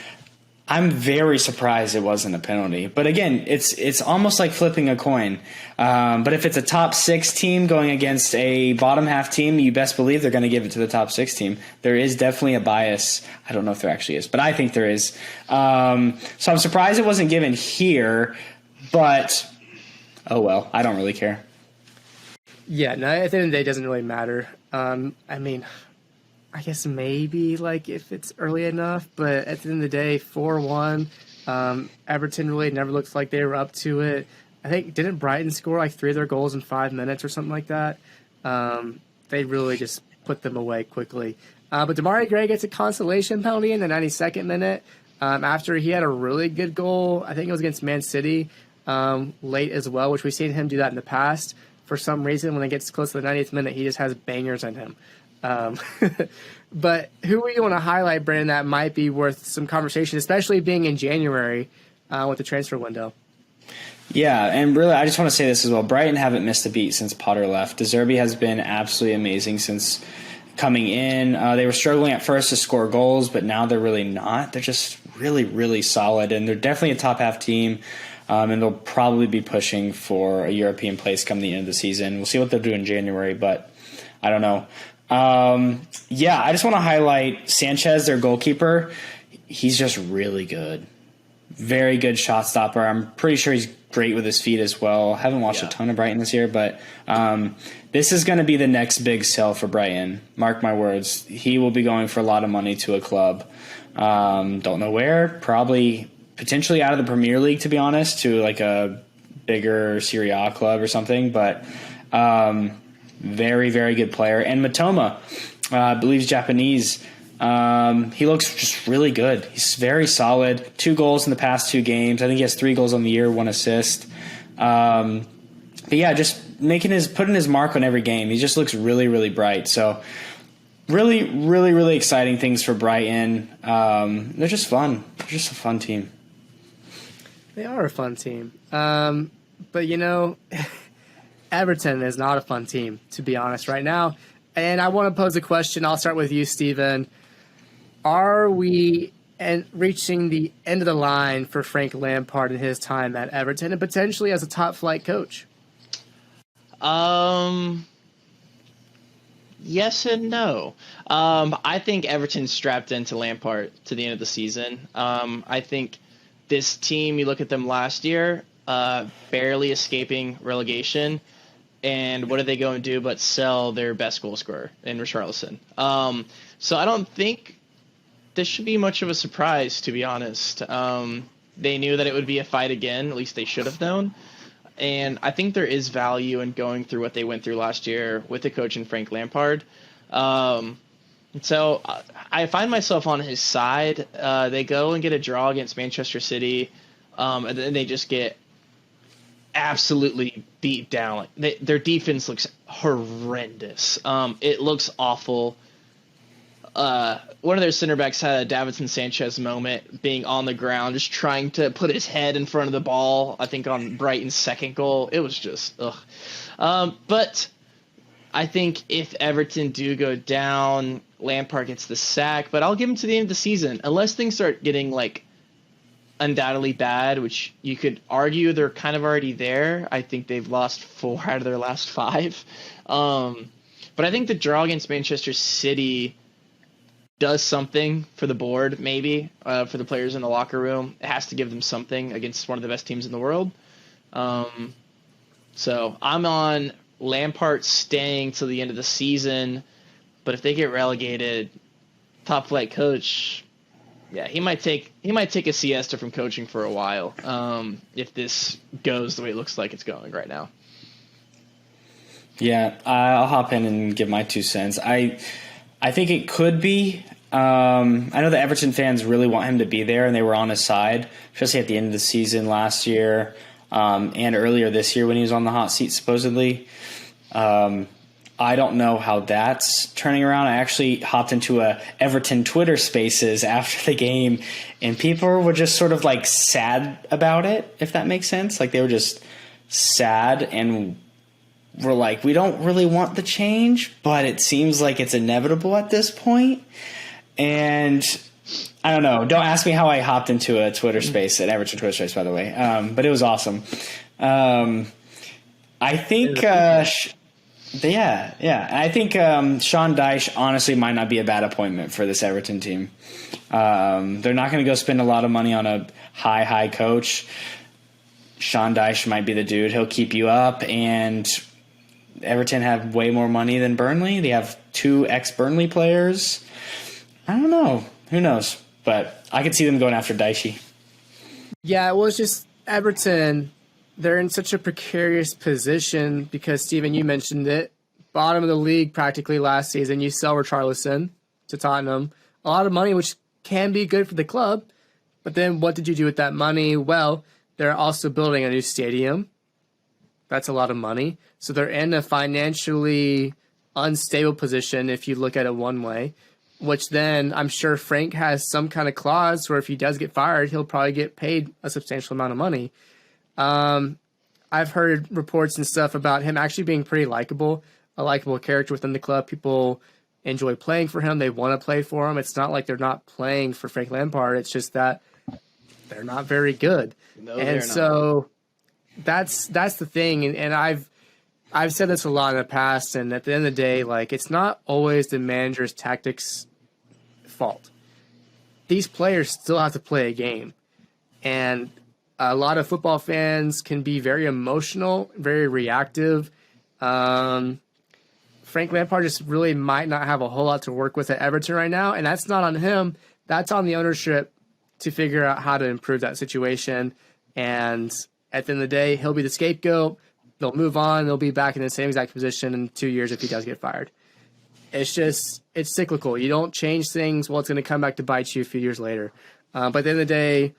I'm very surprised it wasn't a penalty. But again, it's almost like flipping a coin. But if it's a top 6 team going against a bottom half team, you best believe they're going to give it to the top 6 team. There is definitely a bias. I don't know if there actually is, but I think there is. So I'm surprised it wasn't given here. But, oh well, I don't really care. Yeah, no, at the end of the day, it doesn't really matter. I mean, I guess maybe like if it's early enough, but at the end of the day, 4-1. Everton really never looks like they were up to it. I think, didn't Brighton score like 3 of their goals in 5 minutes or something like that? They really just put them away quickly. But Demarai Gray gets a consolation penalty in the 92nd minute after he had a really good goal. I think it was against Man City. Late as well, which we've seen him do that in the past. For some reason, when it gets close to the 90th minute, he just has bangers in him. But who you want to highlight, Brandon, that might be worth some conversation, especially being in January with the transfer window? Yeah, and really, I just want to say this as well. Brighton haven't missed a beat since Potter left. De Zerbi has been absolutely amazing since coming in. They were struggling at first to score goals, but now they're really not. They're just really, really solid, and they're definitely a top half team. And they'll probably be pushing for a European place come the end of the season. We'll see what they'll do in January, but I don't know. Yeah, I just want to highlight Sanchez, their goalkeeper. He's just really good. Very good shot stopper. I'm pretty sure he's great with his feet as well. Haven't watched a ton of Brighton this year, but this is going to be the next big sell for Brighton. Mark my words. He will be going for a lot of money to a club. Don't know where. Probably potentially out of the Premier League, to be honest, to like a bigger Serie A club or something, but very, very good player. And Matoma, I believe he's Japanese. He looks just really good. He's very solid. 2 goals in the past 2 games. I think he has 3 goals on the year, 1 assist. But yeah, just putting his mark on every game. He just looks really, really bright. So really, really, really exciting things for Brighton. They're just fun. They're just a fun team. They are a fun team. But Everton is not a fun team, to be honest, right now. And I want to pose a question. I'll start with you, Steven. Are we reaching the end of the line for Frank Lampard in his time at Everton and potentially as a top-flight coach? Yes and no. I think Everton's strapped into Lampard to the end of the season. I think this team, you look at them last year, barely escaping relegation. And what did they go and do but sell their best goal scorer in Richarlison? So I don't think this should be much of a surprise, to be honest. They knew that it would be a fight again. At least they should have known. And I think there is value in going through what they went through last year with the coach and Frank Lampard. So I find myself on his side. They go and get a draw against Manchester City, and then they just get absolutely beat down. Their defense looks horrendous. It looks awful. One of their center backs had a Davinson Sanchez moment, being on the ground, just trying to put his head in front of the ball. I think on Brighton's second goal, it was just ugh. But I think if Everton do go down, Lampard gets the sack. But I'll give him to the end of the season, unless things start getting undoubtedly bad, which you could argue they're kind of already there. I think they've lost 4 out of their last 5. But I think the draw against Manchester City does something for the board, maybe, for the players in the locker room. It has to give them something against one of the best teams in the world. So I'm on Lampard staying till the end of the season, but if they get relegated, top flight coach, yeah, he might take a siesta from coaching for a while, if this goes the way it looks like it's going right now. Yeah, I'll hop in and give my 2 cents. I think it could be. I know the Everton fans really want him to be there, and they were on his side, especially at the end of the season last year and earlier this year when he was on the hot seat, supposedly. I don't know how that's turning around. I actually hopped into a Everton Twitter Spaces after the game, and people were just sort of sad about it, if that makes sense. They were just sad and were we don't really want the change, but it seems like it's inevitable at this point. And I don't know. Don't ask me how I hopped into a Twitter space, an Everton Twitter space, by the way. But it was awesome. I think, I think Sean Dyche honestly might not be a bad appointment for this Everton team. They're not going to go spend a lot of money on a high coach. Sean Dyche might be the dude. He'll keep you up, and Everton have way more money than Burnley. They have 2 ex-Burnley players. I don't know. Who knows? But I could see them going after Dyche. Yeah, well, it's just Everton, they're in such a precarious position because, Steven, you mentioned it. Bottom of the league practically last season. You sell Richarlison to Tottenham. A lot of money, which can be good for the club. But then what did you do with that money? Well, they're also building a new stadium. That's a lot of money. So they're in a financially unstable position if you look at it one way, which then I'm sure Frank has some kind of clause where if he does get fired, he'll probably get paid a substantial amount of money. I've heard reports and stuff about him actually being pretty likable, a likable character within the club. People enjoy playing for him. They want to play for him. It's not like they're not playing for Frank Lampard. It's just that they're not very good. No, and so that's the thing. And I've said this a lot in the past. And at the end of the day, it's not always the manager's tactics fault. These players still have to play a game. And a lot of football fans can be very emotional, very reactive. Frank Lampard just really might not have a whole lot to work with at Everton right now, and that's not on him. That's on the ownership to figure out how to improve that situation and at the end of the day, he'll be the scapegoat. They'll move on. They'll be back in the same exact position in 2 years if he does get fired. It's cyclical. You don't change things. Well, it's going to come back to bite you a few years later. But at the end of the day,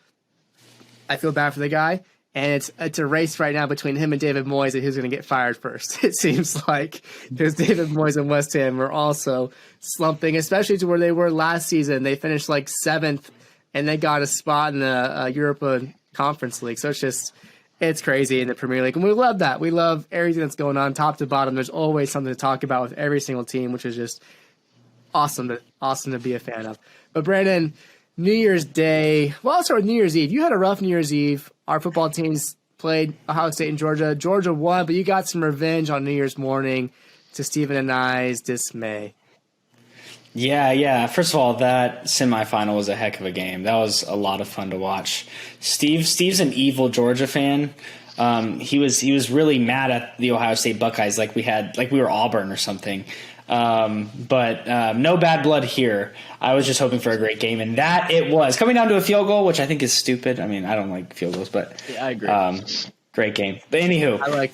I feel bad for the guy. And it's a race right now between him and David Moyes and who's going to get fired first. It seems like because David Moyes and West Ham are also slumping, especially to where they were last season. They finished like 7th, and they got a spot in the Europa Conference League. So it's crazy in the Premier League, and we love that. We love everything that's going on, top to bottom. There's always something to talk about with every single team, which is just awesome to be a fan of. But Brandon, New Year's Day. Well, I'll start with New Year's Eve. You had a rough New Year's Eve. Our football teams played Ohio State and Georgia. Georgia won, but you got some revenge on New Year's morning to Stephen and I's dismay. Yeah. First of all, that semifinal was a heck of a game. That was a lot of fun to watch. Steve's an evil Georgia fan. He was really mad at the Ohio State Buckeyes like we were Auburn or something. But no bad blood here. I was just hoping for a great game, and that it was. Coming down to a field goal, which I think is stupid. I mean, I don't like field goals, but yeah, I agree. Great game. But anywho, I like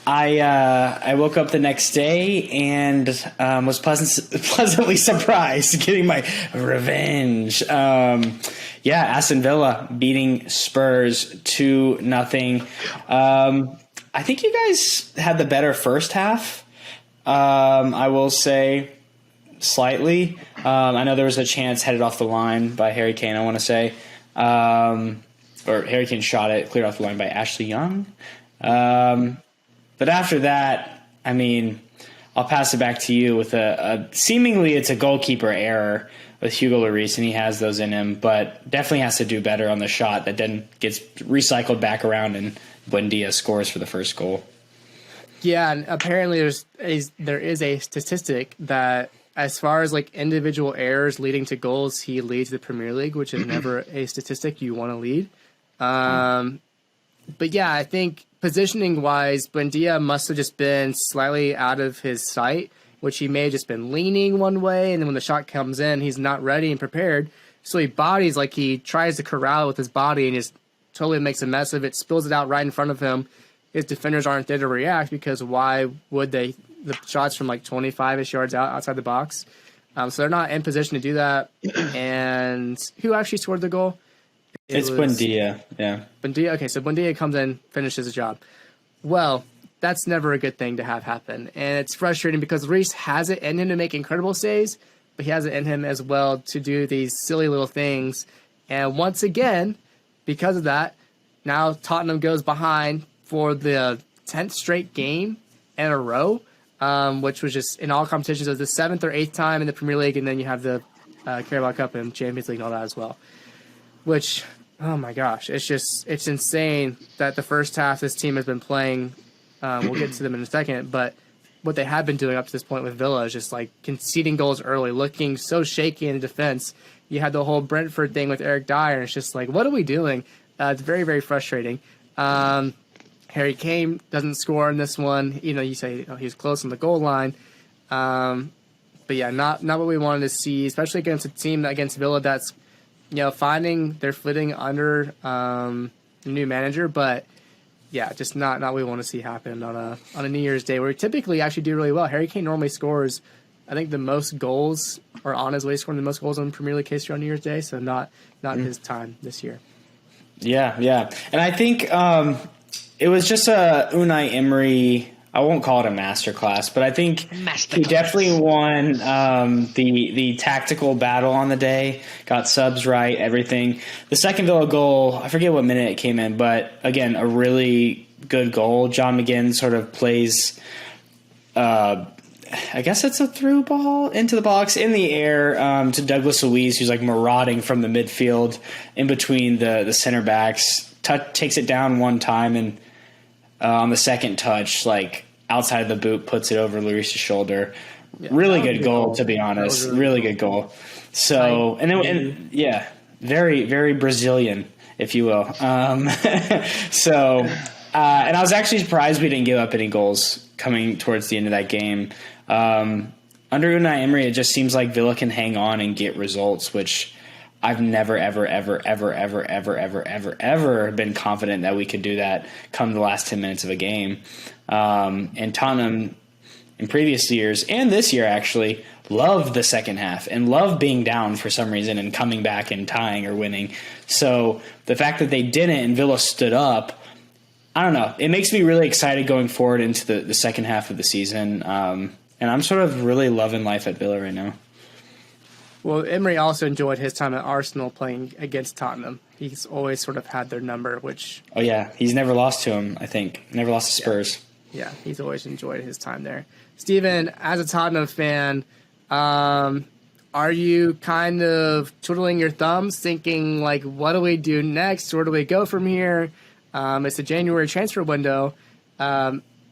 I woke up the next day and was pleasantly surprised getting my revenge. Aston Villa beating Spurs 2-0. I think you guys had the better first half. I will say slightly. I know there was a chance headed off the line by Harry Kane, I want to say. Or Harry Kane shot it, cleared off the line by Ashley Young. But after that, I mean, I'll pass it back to you with seemingly it's a goalkeeper error with Hugo Lloris, and he has those in him, but definitely has to do better on the shot that then gets recycled back around, and Buendia scores for the first goal. Yeah, and apparently there is a statistic that as far as like individual errors leading to goals, he leads the Premier League, which is never a statistic you want to lead. But yeah, I think positioning wise, Buendia must have just been slightly out of his sight, which he may have just been leaning one way, and then when the shot comes in, he's not ready and prepared. So he bodies, like he tries to corral with his body and just totally makes a mess of it, spills it out right in front of him. His defenders aren't there to react because why would they? The shot's from like 25-ish yards outside the box. So they're not in position to do that. And who actually scored the goal? It's Buendia, yeah. Buendia. Okay, so Buendia comes in, finishes the job. Well, that's never a good thing to have happen. And it's frustrating because Reece has it in him to make incredible saves, but he has it in him as well to do these silly little things. And once again, because of that, now Tottenham goes behind for the 10th straight game in a row, which was just in all competitions. It was the 7th or 8th time in the Premier League, and then you have the Carabao Cup and Champions League and all that as well. Which, oh my gosh, it's insane that the first half this team has been playing. We'll get to them in a second, but what they have been doing up to this point with Villa is just like conceding goals early, looking so shaky in defense. You had the whole Brentford thing with Eric Dyer, and it's just like, what are we doing? It's very, very frustrating. Harry Kane doesn't score in this one. You know, you say he was close on the goal line. But yeah, not what we wanted to see, especially against a team against Villa that's, finding their footing under the new manager. But yeah, just not what we want to see happen on a New Year's Day where we typically actually do really well. Harry Kane normally scores, I think, the most goals, or on his way scoring the most goals in Premier League history on New Year's Day. So not his time this year. Yeah. And I think it was just a Unai Emery, I won't call it a masterclass, but I think he definitely won the tactical battle on the day, got subs right, everything. The second Villa goal, I forget what minute it came in, but again, a really good goal. John McGinn sort of plays, I guess it's a through ball into the box in the air to Douglas Luiz, who's like marauding from the midfield in between the center backs, takes it down one time, and on the second touch, like outside of the boot, puts it over Luis's shoulder. Yeah, really good goal, to be honest. Really good goal. So, very, very Brazilian, if you will. And I was actually surprised we didn't give up any goals coming towards the end of that game. Under Unai Emery, it just seems like Villa can hang on and get results, which I've never, ever, ever, ever, ever, ever, ever, ever, ever been confident that we could do that come the last 10 minutes of a game. And Tottenham in previous years and this year actually love the second half and love being down for some reason and coming back and tying or winning. So the fact that they didn't and Villa stood up, I don't know. It makes me really excited going forward into the second half of the season. And I'm sort of really loving life at Villa right now. Well, Emery also enjoyed his time at Arsenal playing against Tottenham. He's always sort of had their number, which... Oh, yeah. He's never lost to him, I think. Never lost to Spurs. Yeah, he's always enjoyed his time there. Steven, as a Tottenham fan, are you kind of twiddling your thumbs thinking, like, what do we do next? Where do we go from here? It's a January transfer window.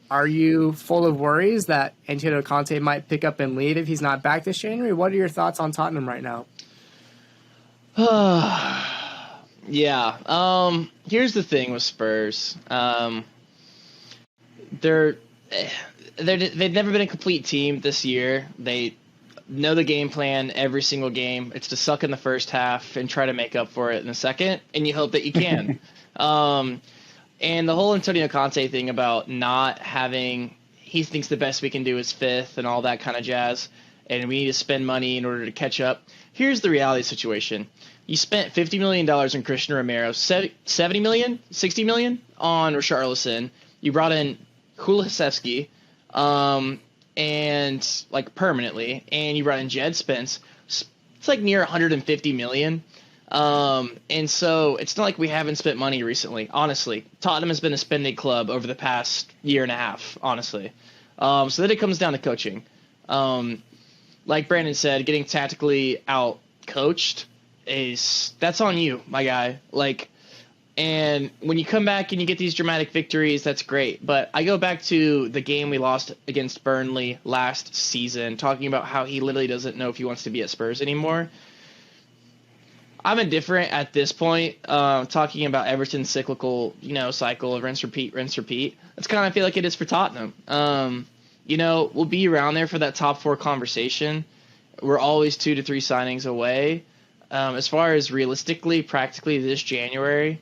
Are you full of worries that Antonio Conte might pick up and leave if he's not back this January? What are your thoughts on Tottenham right now? Yeah. Here's the thing with Spurs. They've never been a complete team this year. They know the game plan every single game. It's to suck in the first half and try to make up for it in the second, and you hope that you can. And the whole Antonio Conte thing about not having – he thinks the best we can do is fifth and all that kind of jazz, and we need to spend money in order to catch up. Here's the reality situation. You spent $50 million on Christian Romero, $70 million, $60 million on Richarlison. You brought in Kulusevski and like permanently, and you brought in Jed Spence. It's like near $150 million. And so it's not like we haven't spent money recently, honestly. Tottenham has been a spending club over the past year and a half, honestly. So then it comes down to coaching. Like Brandon said, getting tactically out coached that's on you, my guy. Like, and when you come back and you get these dramatic victories, that's great. But I go back to the game we lost against Burnley last season, talking about how he literally doesn't know if he wants to be at Spurs anymore. I'm indifferent at this point, talking about Everton's cyclical, cycle of rinse, repeat. That's kind of feel like it is for Tottenham. We'll be around there for that top four conversation. We're always 2 to 3 signings away. As far as realistically, practically this January,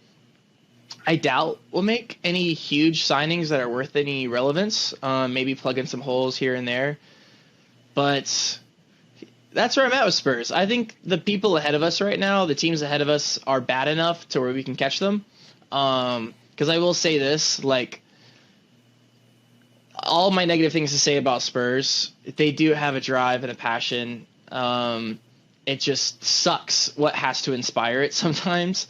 I doubt we'll make any huge signings that are worth any relevance. Maybe plug in some holes here and there. But that's where I'm at with Spurs. I think the people ahead of us right now, the teams ahead of us, are bad enough to where we can catch them. Because I will say this, like, all my negative things to say about Spurs, they do have a drive and a passion. It just sucks what has to inspire it sometimes.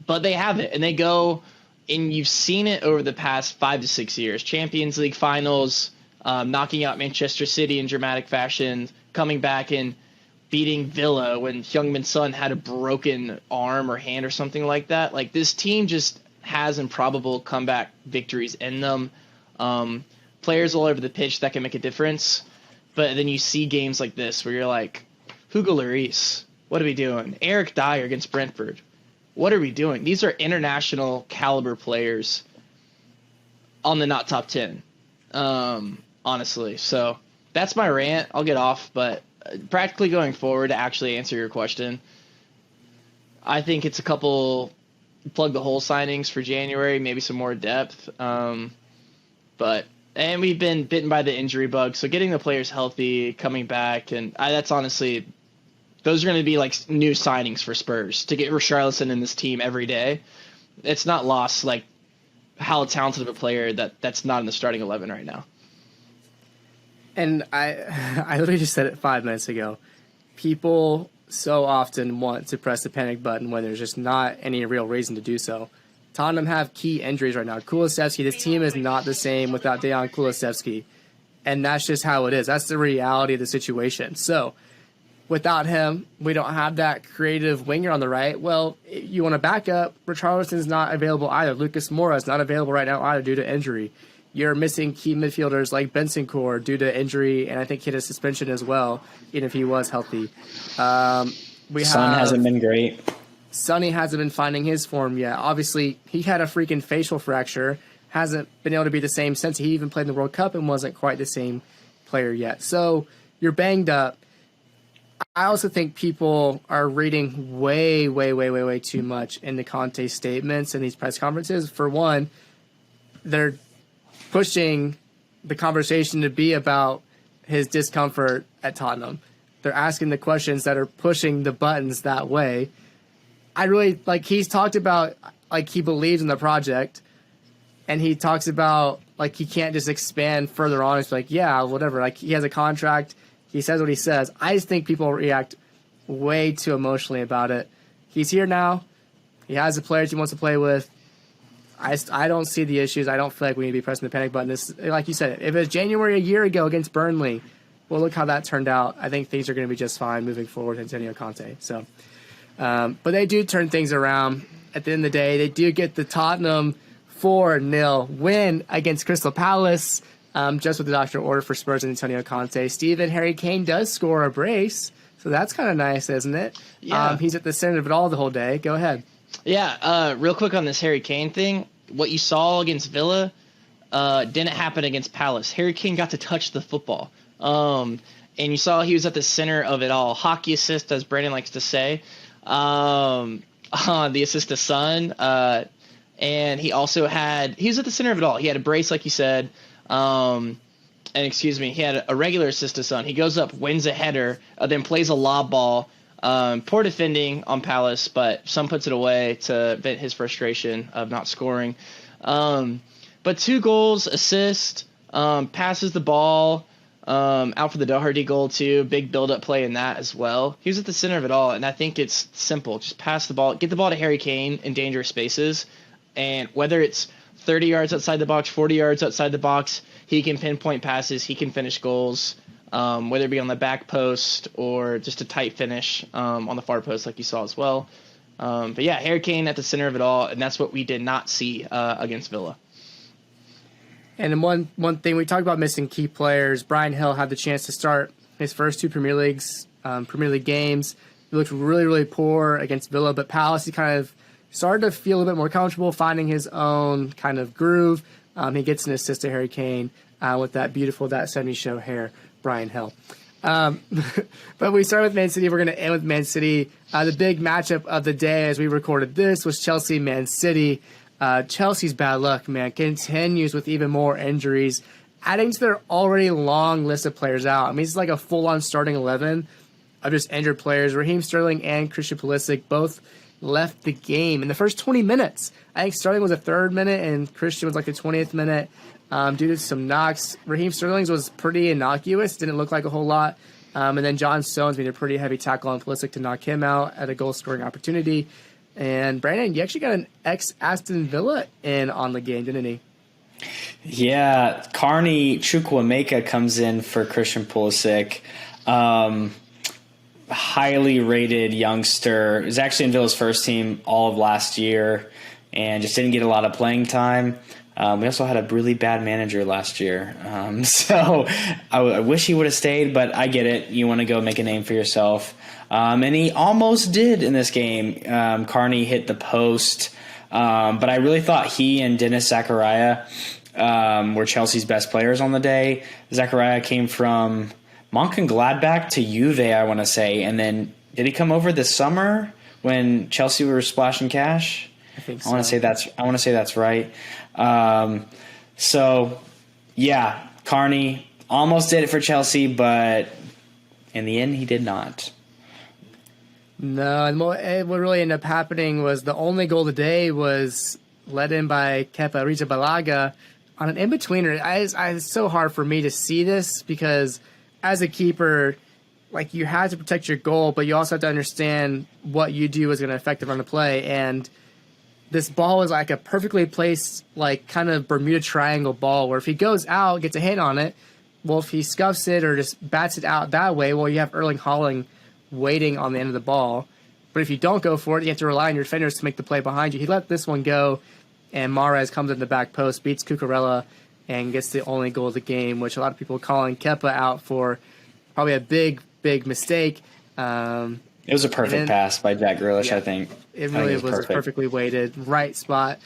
But they have it, and they go, and you've seen it over the past 5 to 6 years. Champions League finals, knocking out Manchester City in dramatic fashion, coming back and beating Villa when Heung-min Son had a broken arm or hand or something like that. Like, this team just has improbable comeback victories in them. Players all over the pitch that can make a difference. But then you see games like this where you're like, Hugo Lloris, what are we doing? Eric Dyer against Brentford. What are we doing? These are international caliber players on the not top 10, honestly. So that's my rant. I'll get off, but practically going forward, to actually answer your question, I think it's a couple plug the hole signings for January, maybe some more depth. And we've been bitten by the injury bug, so getting the players healthy, coming back, and that's honestly, those are going to be like new signings for Spurs to get Richarlison in this team every day. It's not lost, like, how talented of a player that's not in the starting 11 right now. And I literally just said it 5 minutes ago. People so often want to press the panic button when there's just not any real reason to do so. Tottenham have key injuries right now. Kulusevski, this team is not the same without Dejan Kulusevski. And that's just how it is. That's the reality of the situation. So without him, we don't have that creative winger on the right. Well, you want to back up. Richarlison's not available either. Lucas Moura is not available right now either due to injury. You're missing key midfielders like Bentancur due to injury, and I think he had a suspension as well, even if he was healthy. Son hasn't been great. Sonny hasn't been finding his form yet. Obviously, he had a freaking facial fracture. Hasn't been able to be the same since he even played in the World Cup and wasn't quite the same player yet. So you're banged up. I also think people are reading way too much into Conte's statements and these press conferences. For one, they're pushing the conversation to be about his discomfort at Tottenham. They're asking the questions that are pushing the buttons that way. I really like, he's talked about like he believes in the project, and he talks about like he can't just expand further on. It's like, yeah, whatever. Like, he has a contract. He says what he says. I just think people react way too emotionally about it. He's here now. He has the players he wants to play with. I don't see the issues. I don't feel like we need to be pressing the panic button. This, like you said, if it was January a year ago against Burnley, well, look how that turned out. I think things are going to be just fine moving forward with Antonio Conte. So, but they do turn things around. At the end of the day, they do get the Tottenham 4-0 win against Crystal Palace. Just with the doctor order for Spurs and Antonio Conte. Stephen, Harry Kane does score a brace, so that's kind of nice, isn't it? Yeah. He's at the center of it all the whole day. Go ahead. Yeah, real quick on this Harry Kane thing. What you saw against Villa didn't happen against Palace. Harry Kane got to touch the football. And you saw he was at the center of it all. Hockey assist, as Brandon likes to say. The assist to Son. And he also he was at the center of it all. He had a brace, like you said. He had a regular assist to Son. He goes up, wins a header, then plays a lob ball. Poor defending on Palace, but Son puts it away to vent his frustration of not scoring. But 2 goals, assist, passes the ball out for the Doherty goal too. Big build-up play in that as well. He was at the center of it all, and I think it's simple. Just pass the ball, get the ball to Harry Kane in dangerous spaces, and whether it's 30 yards outside the box, 40 yards outside the box, he can pinpoint passes, he can finish goals, whether it be on the back post or just a tight finish on the far post like you saw as well. But yeah, Harry Kane at the center of it all, and that's what we did not see against Villa. And one thing, we talked about missing key players. Bryan Hill had the chance to start his first 2 Premier League games. He looked really poor against Villa, but Palace, he kind of started to feel a bit more comfortable, finding his own kind of groove. He gets an assist to Harry Kane with that 70s show hair, Bryan Hill. But we start with Man City. We're going to end with Man City. The big matchup of the day as we recorded this was Chelsea-Man City. Chelsea's bad luck, man, continues with even more injuries, adding to their already long list of players out. I mean, it's like a full-on starting 11 of just injured players. Raheem Sterling and Christian Pulisic both left the game in the first 20 minutes. I think Sterling was the 3rd minute and Christian was like the 20th minute due to some knocks. Raheem Sterling's was pretty innocuous, didn't look like a whole lot. And then John Stones made a pretty heavy tackle on Pulisic to knock him out at a goal-scoring opportunity. And Brandon, you actually got an ex-Aston Villa in on the game, didn't he? Yeah, Carney Chukwuemeka comes in for Christian Pulisic. Highly rated youngster. He was actually in Villa's first team all of last year and just didn't get a lot of playing time. We also had a really bad manager last year. So I wish he would have stayed, but I get it. You want to go make a name for yourself. And he almost did in this game. Carney hit the post. But I really thought he and Dennis Zakaria were Chelsea's best players on the day. Zakaria came from Mönchengladbach to Juve, I want to say. And then did he come over this summer when Chelsea were splashing cash? I think so. I want to say that's right. So yeah, Carney almost did it for Chelsea, but in the end he did not. No, and what really ended up happening was the only goal of the day was led in by Kepa Arrizabalaga on an in-betweener. It's so hard for me to see this because as a keeper, like, you have to protect your goal, but you also have to understand what you do is going to affect the run of play. And this ball is like a perfectly placed, like, kind of Bermuda Triangle ball where if he goes out, gets a hit on it, well, if he scuffs it or just bats it out that way, well, you have Erling Haaland waiting on the end of the ball. But if you don't go for it, you have to rely on your defenders to make the play behind you. He let this one go, and Mahrez comes in the back post, beats Cucurella, and gets the only goal of the game, which a lot of people are calling Kepa out for probably a big mistake. It was a perfect pass by Jack Grealish, yeah, I think. It really was perfectly weighted, right spot.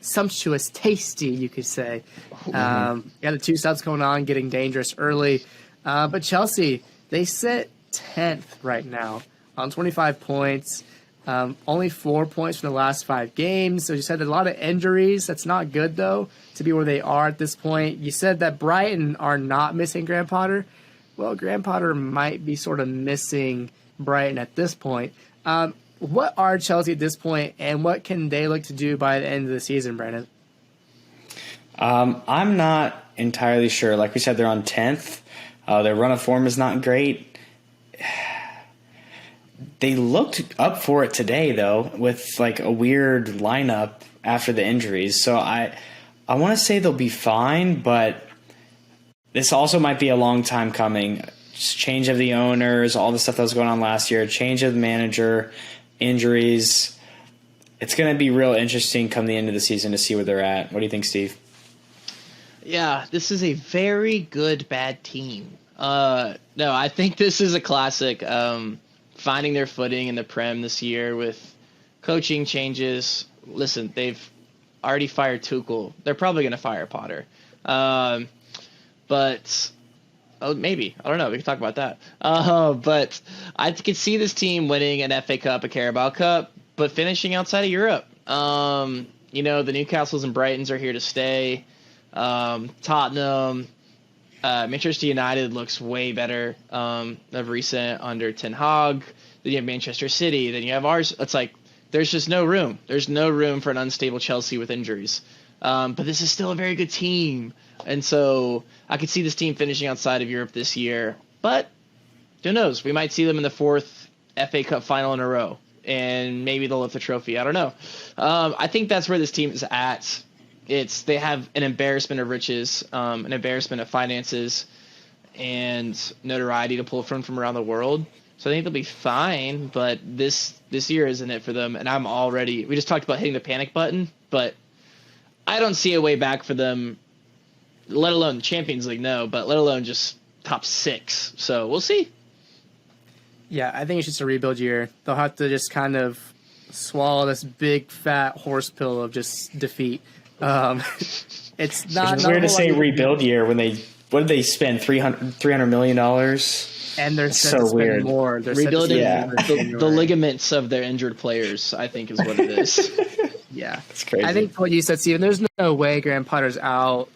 Sumptuous, tasty, you could say. The 2 subs going on, getting dangerous early. But Chelsea, they sit 10th right now on 25 points. Only 4 points from the last 5 games. So you said a lot of injuries. That's not good, though, to be where they are at this point. You said that Brighton are not missing Graham Potter. Well, Graham Potter might be sort of missing Brighton at this point. What are Chelsea at this point, and what can they look to do by the end of the season, Brandon? I'm not entirely sure. Like we said, they're on 10th. Their run of form is not great. They looked up for it today, though, with like a weird lineup after the injuries. So I want to say they'll be fine, but this also might be a long time coming. Just change of the owners, all the stuff that was going on last year, change of the manager, injuries. It's going to be real interesting come the end of the season to see where they're at. What do you think, Steve? Yeah, this is a very good bad team. No, I think this is a classic. Finding their footing in the Prem this year with coaching changes. Listen, they've already fired Tuchel. They're probably going to fire Potter. But maybe. I don't know. We can talk about that. But I could see this team winning an FA Cup, a Carabao Cup, but finishing outside of Europe. The Newcastles and Brightons are here to stay. Tottenham, Manchester United looks way better of recent under Ten Hag. Then you have Manchester City. Then you have ours. It's like there's just no room. There's no room for an unstable Chelsea with injuries. But this is still a very good team. And so I could see this team finishing outside of Europe this year. But who knows? We might see them in the 4th FA Cup final in a row. And maybe they'll lift the trophy. I don't know. I think that's where this team is at. They have an embarrassment of riches, an embarrassment of finances, and notoriety to pull from around the world. So I think they'll be fine, but this year isn't it for them. And we just talked about hitting the panic button, but I don't see a way back for them, let alone the Champions League, no, but let alone just top 6. So we'll see. Yeah, I think it's just a rebuild year. They'll have to just kind of swallow this big fat horse pill of just defeat. It's not weird to say rebuild year when what did they spend $300 million? And they're so weird. More. They're rebuilding the ligaments of their injured players, I think, is what it is. Yeah, it's crazy. I think what you said, Steven. There's no way Graham Potter's out.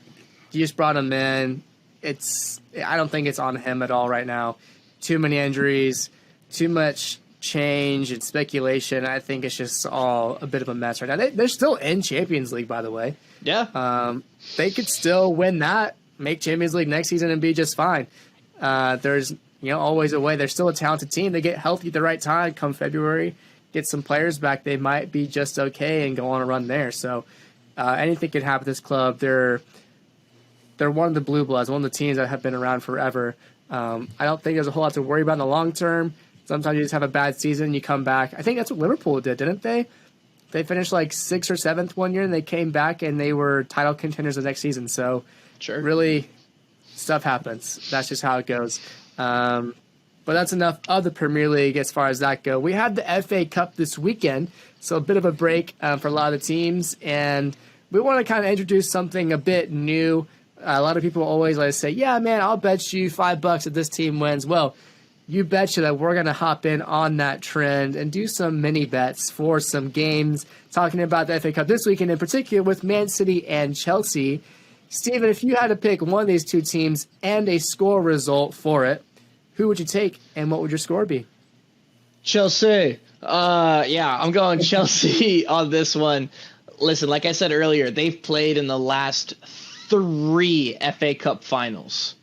You just brought him in. I don't think it's on him at all right now. Too many injuries, too much change and speculation. I think it's just all a bit of a mess right now. They're still in Champions League, by the way. Yeah. They could still win that, make Champions League next season, and be just fine. There's always a way. They're still a talented team. They get healthy at the right time. Come February, get some players back, they might be just okay and go on a run there. So anything could happen with this club. They're one of the blue bloods, one of the teams that have been around forever. I don't think there's a whole lot to worry about in the long term. Sometimes you just have a bad season, you come back. I think that's what Liverpool did, didn't they? They finished like 6th or 7th one year, and they came back, and they were title contenders the next season. So, sure, really, stuff happens. That's just how it goes. But that's enough of the Premier League as far as that go. We had the FA Cup this weekend, so a bit of a break for a lot of the teams, and we want to kind of introduce something a bit new. A lot of people always like to say, yeah, man, I'll bet you $5 if this team wins. Well, you betcha that we're going to hop in on that trend and do some mini bets for some games, talking about the FA Cup this weekend in particular with Man City and Chelsea. Steven, if you had to pick one of these two teams and a score result for it, who would you take and what would your score be? Chelsea. Yeah, I'm going Chelsea on this one. Listen, like I said earlier, they've played in the last 3 FA Cup finals.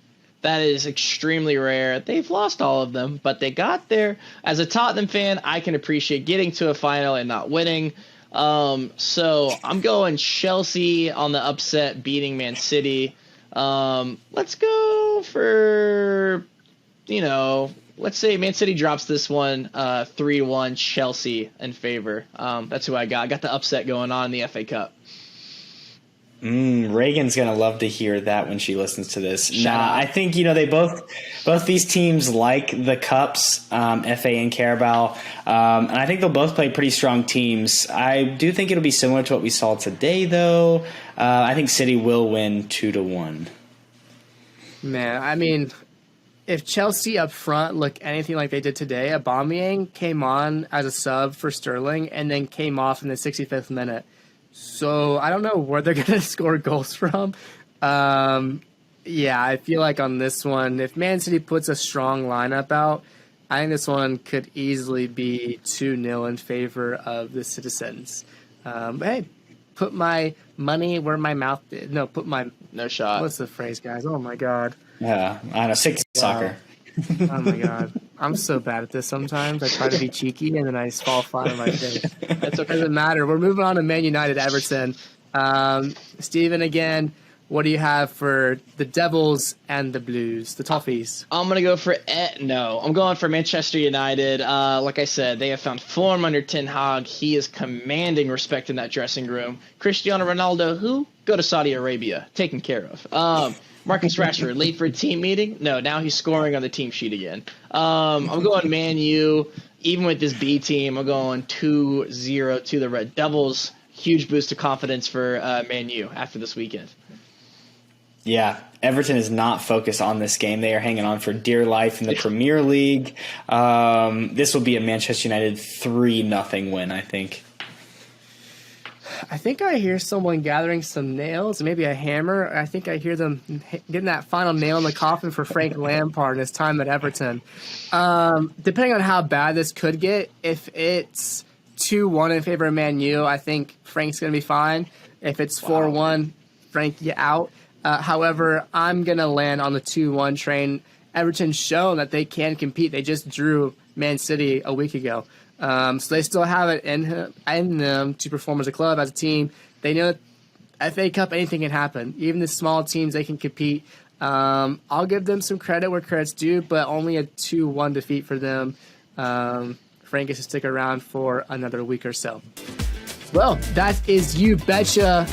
That is extremely rare. They've lost all of them, but they got there. As a Tottenham fan, I can appreciate getting to a final and not winning. So I'm going Chelsea on the upset, beating Man City. Let's go for, let's say Man City drops this one 3-1 Chelsea in favor. That's who I got. I got the upset going on in the FA Cup. Reagan's gonna love to hear that when she listens to this. Shout out. I think they both these teams like the cups, FA and Carabao, and I think they'll both play pretty strong teams. I do think it'll be similar to what we saw today, though. I think City will win 2-1. Man, I mean, if Chelsea up front look anything like they did today, Aubameyang came on as a sub for Sterling and then came off in the 65th minute. So I don't know where they're going to score goals from. Yeah, I feel like on this one, if Man City puts a strong lineup out, I think this one could easily be 2-0 in favor of the Citizens. But hey, put my money where my mouth is. No, put my... No shot. What's the phrase, guys? Oh, my God. Yeah, I know, sick soccer. Oh, my God. I'm so bad at this sometimes. I try to be cheeky, and then I just fall flat on my face. That's okay. Doesn't matter. We're moving on to Man United, Everton. Steven, again... What do you have for the Devils and the Blues, the Toffees? I'm going to go for I'm going for Manchester United. Like I said, they have found form under Ten Hag. He is commanding respect in that dressing room. Cristiano Ronaldo, who? Go to Saudi Arabia. Taken care of. Marcus Rashford, late for a team meeting? No, now he's scoring on the team sheet again. I'm going Man U. Even with this B team, I'm going 2-0 to the Red Devils. Huge boost of confidence for Man U after this weekend. Yeah, Everton is not focused on this game. They are hanging on for dear life in the Premier League. This will be a Manchester United 3-0 win, I think. I think I hear someone gathering some nails, maybe a hammer. I think I hear them getting that final nail in the coffin for Frank Lampard and his time at Everton. Depending on how bad this could get, if it's 2-1 in favor of Man U, I think Frank's going to be fine. If it's 4-1, Frank, you out. However, I'm going to land on the 2-1 train. Everton's shown that they can compete. They just drew Man City a week ago. So they still have it in them to perform as a club, as a team. They know that FA Cup, anything can happen. Even the small teams, they can compete. I'll give them some credit where credit's due, but only a 2-1 defeat for them. Frank gets to stick around for another week or so. Well, that is You Betcha.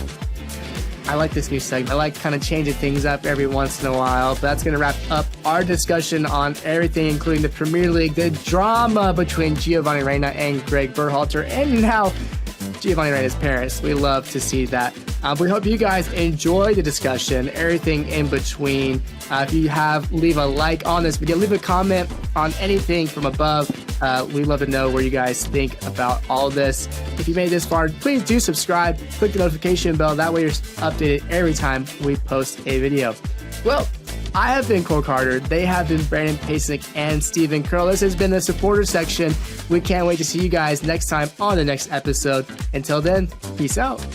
I like this new segment. I like kind of changing things up every once in a while. But that's going to wrap up our discussion on everything, including the Premier League, the drama between Giovanni Reyna and Greg Berhalter, and now Giovanni Reyna's parents. We love to see that. We hope you guys enjoy the discussion, everything in between. If you leave a like on this video, leave a comment on anything from above. We'd love to know where you guys think about all this. If you made it this far, please do subscribe, click the notification bell. That way you're updated every time we post a video. Well, I have been Cole Carter. They have been Brandon Pasnick and Stephen Curl. This has been the supporter section. We can't wait to see you guys next time on the next episode. Until then, peace out.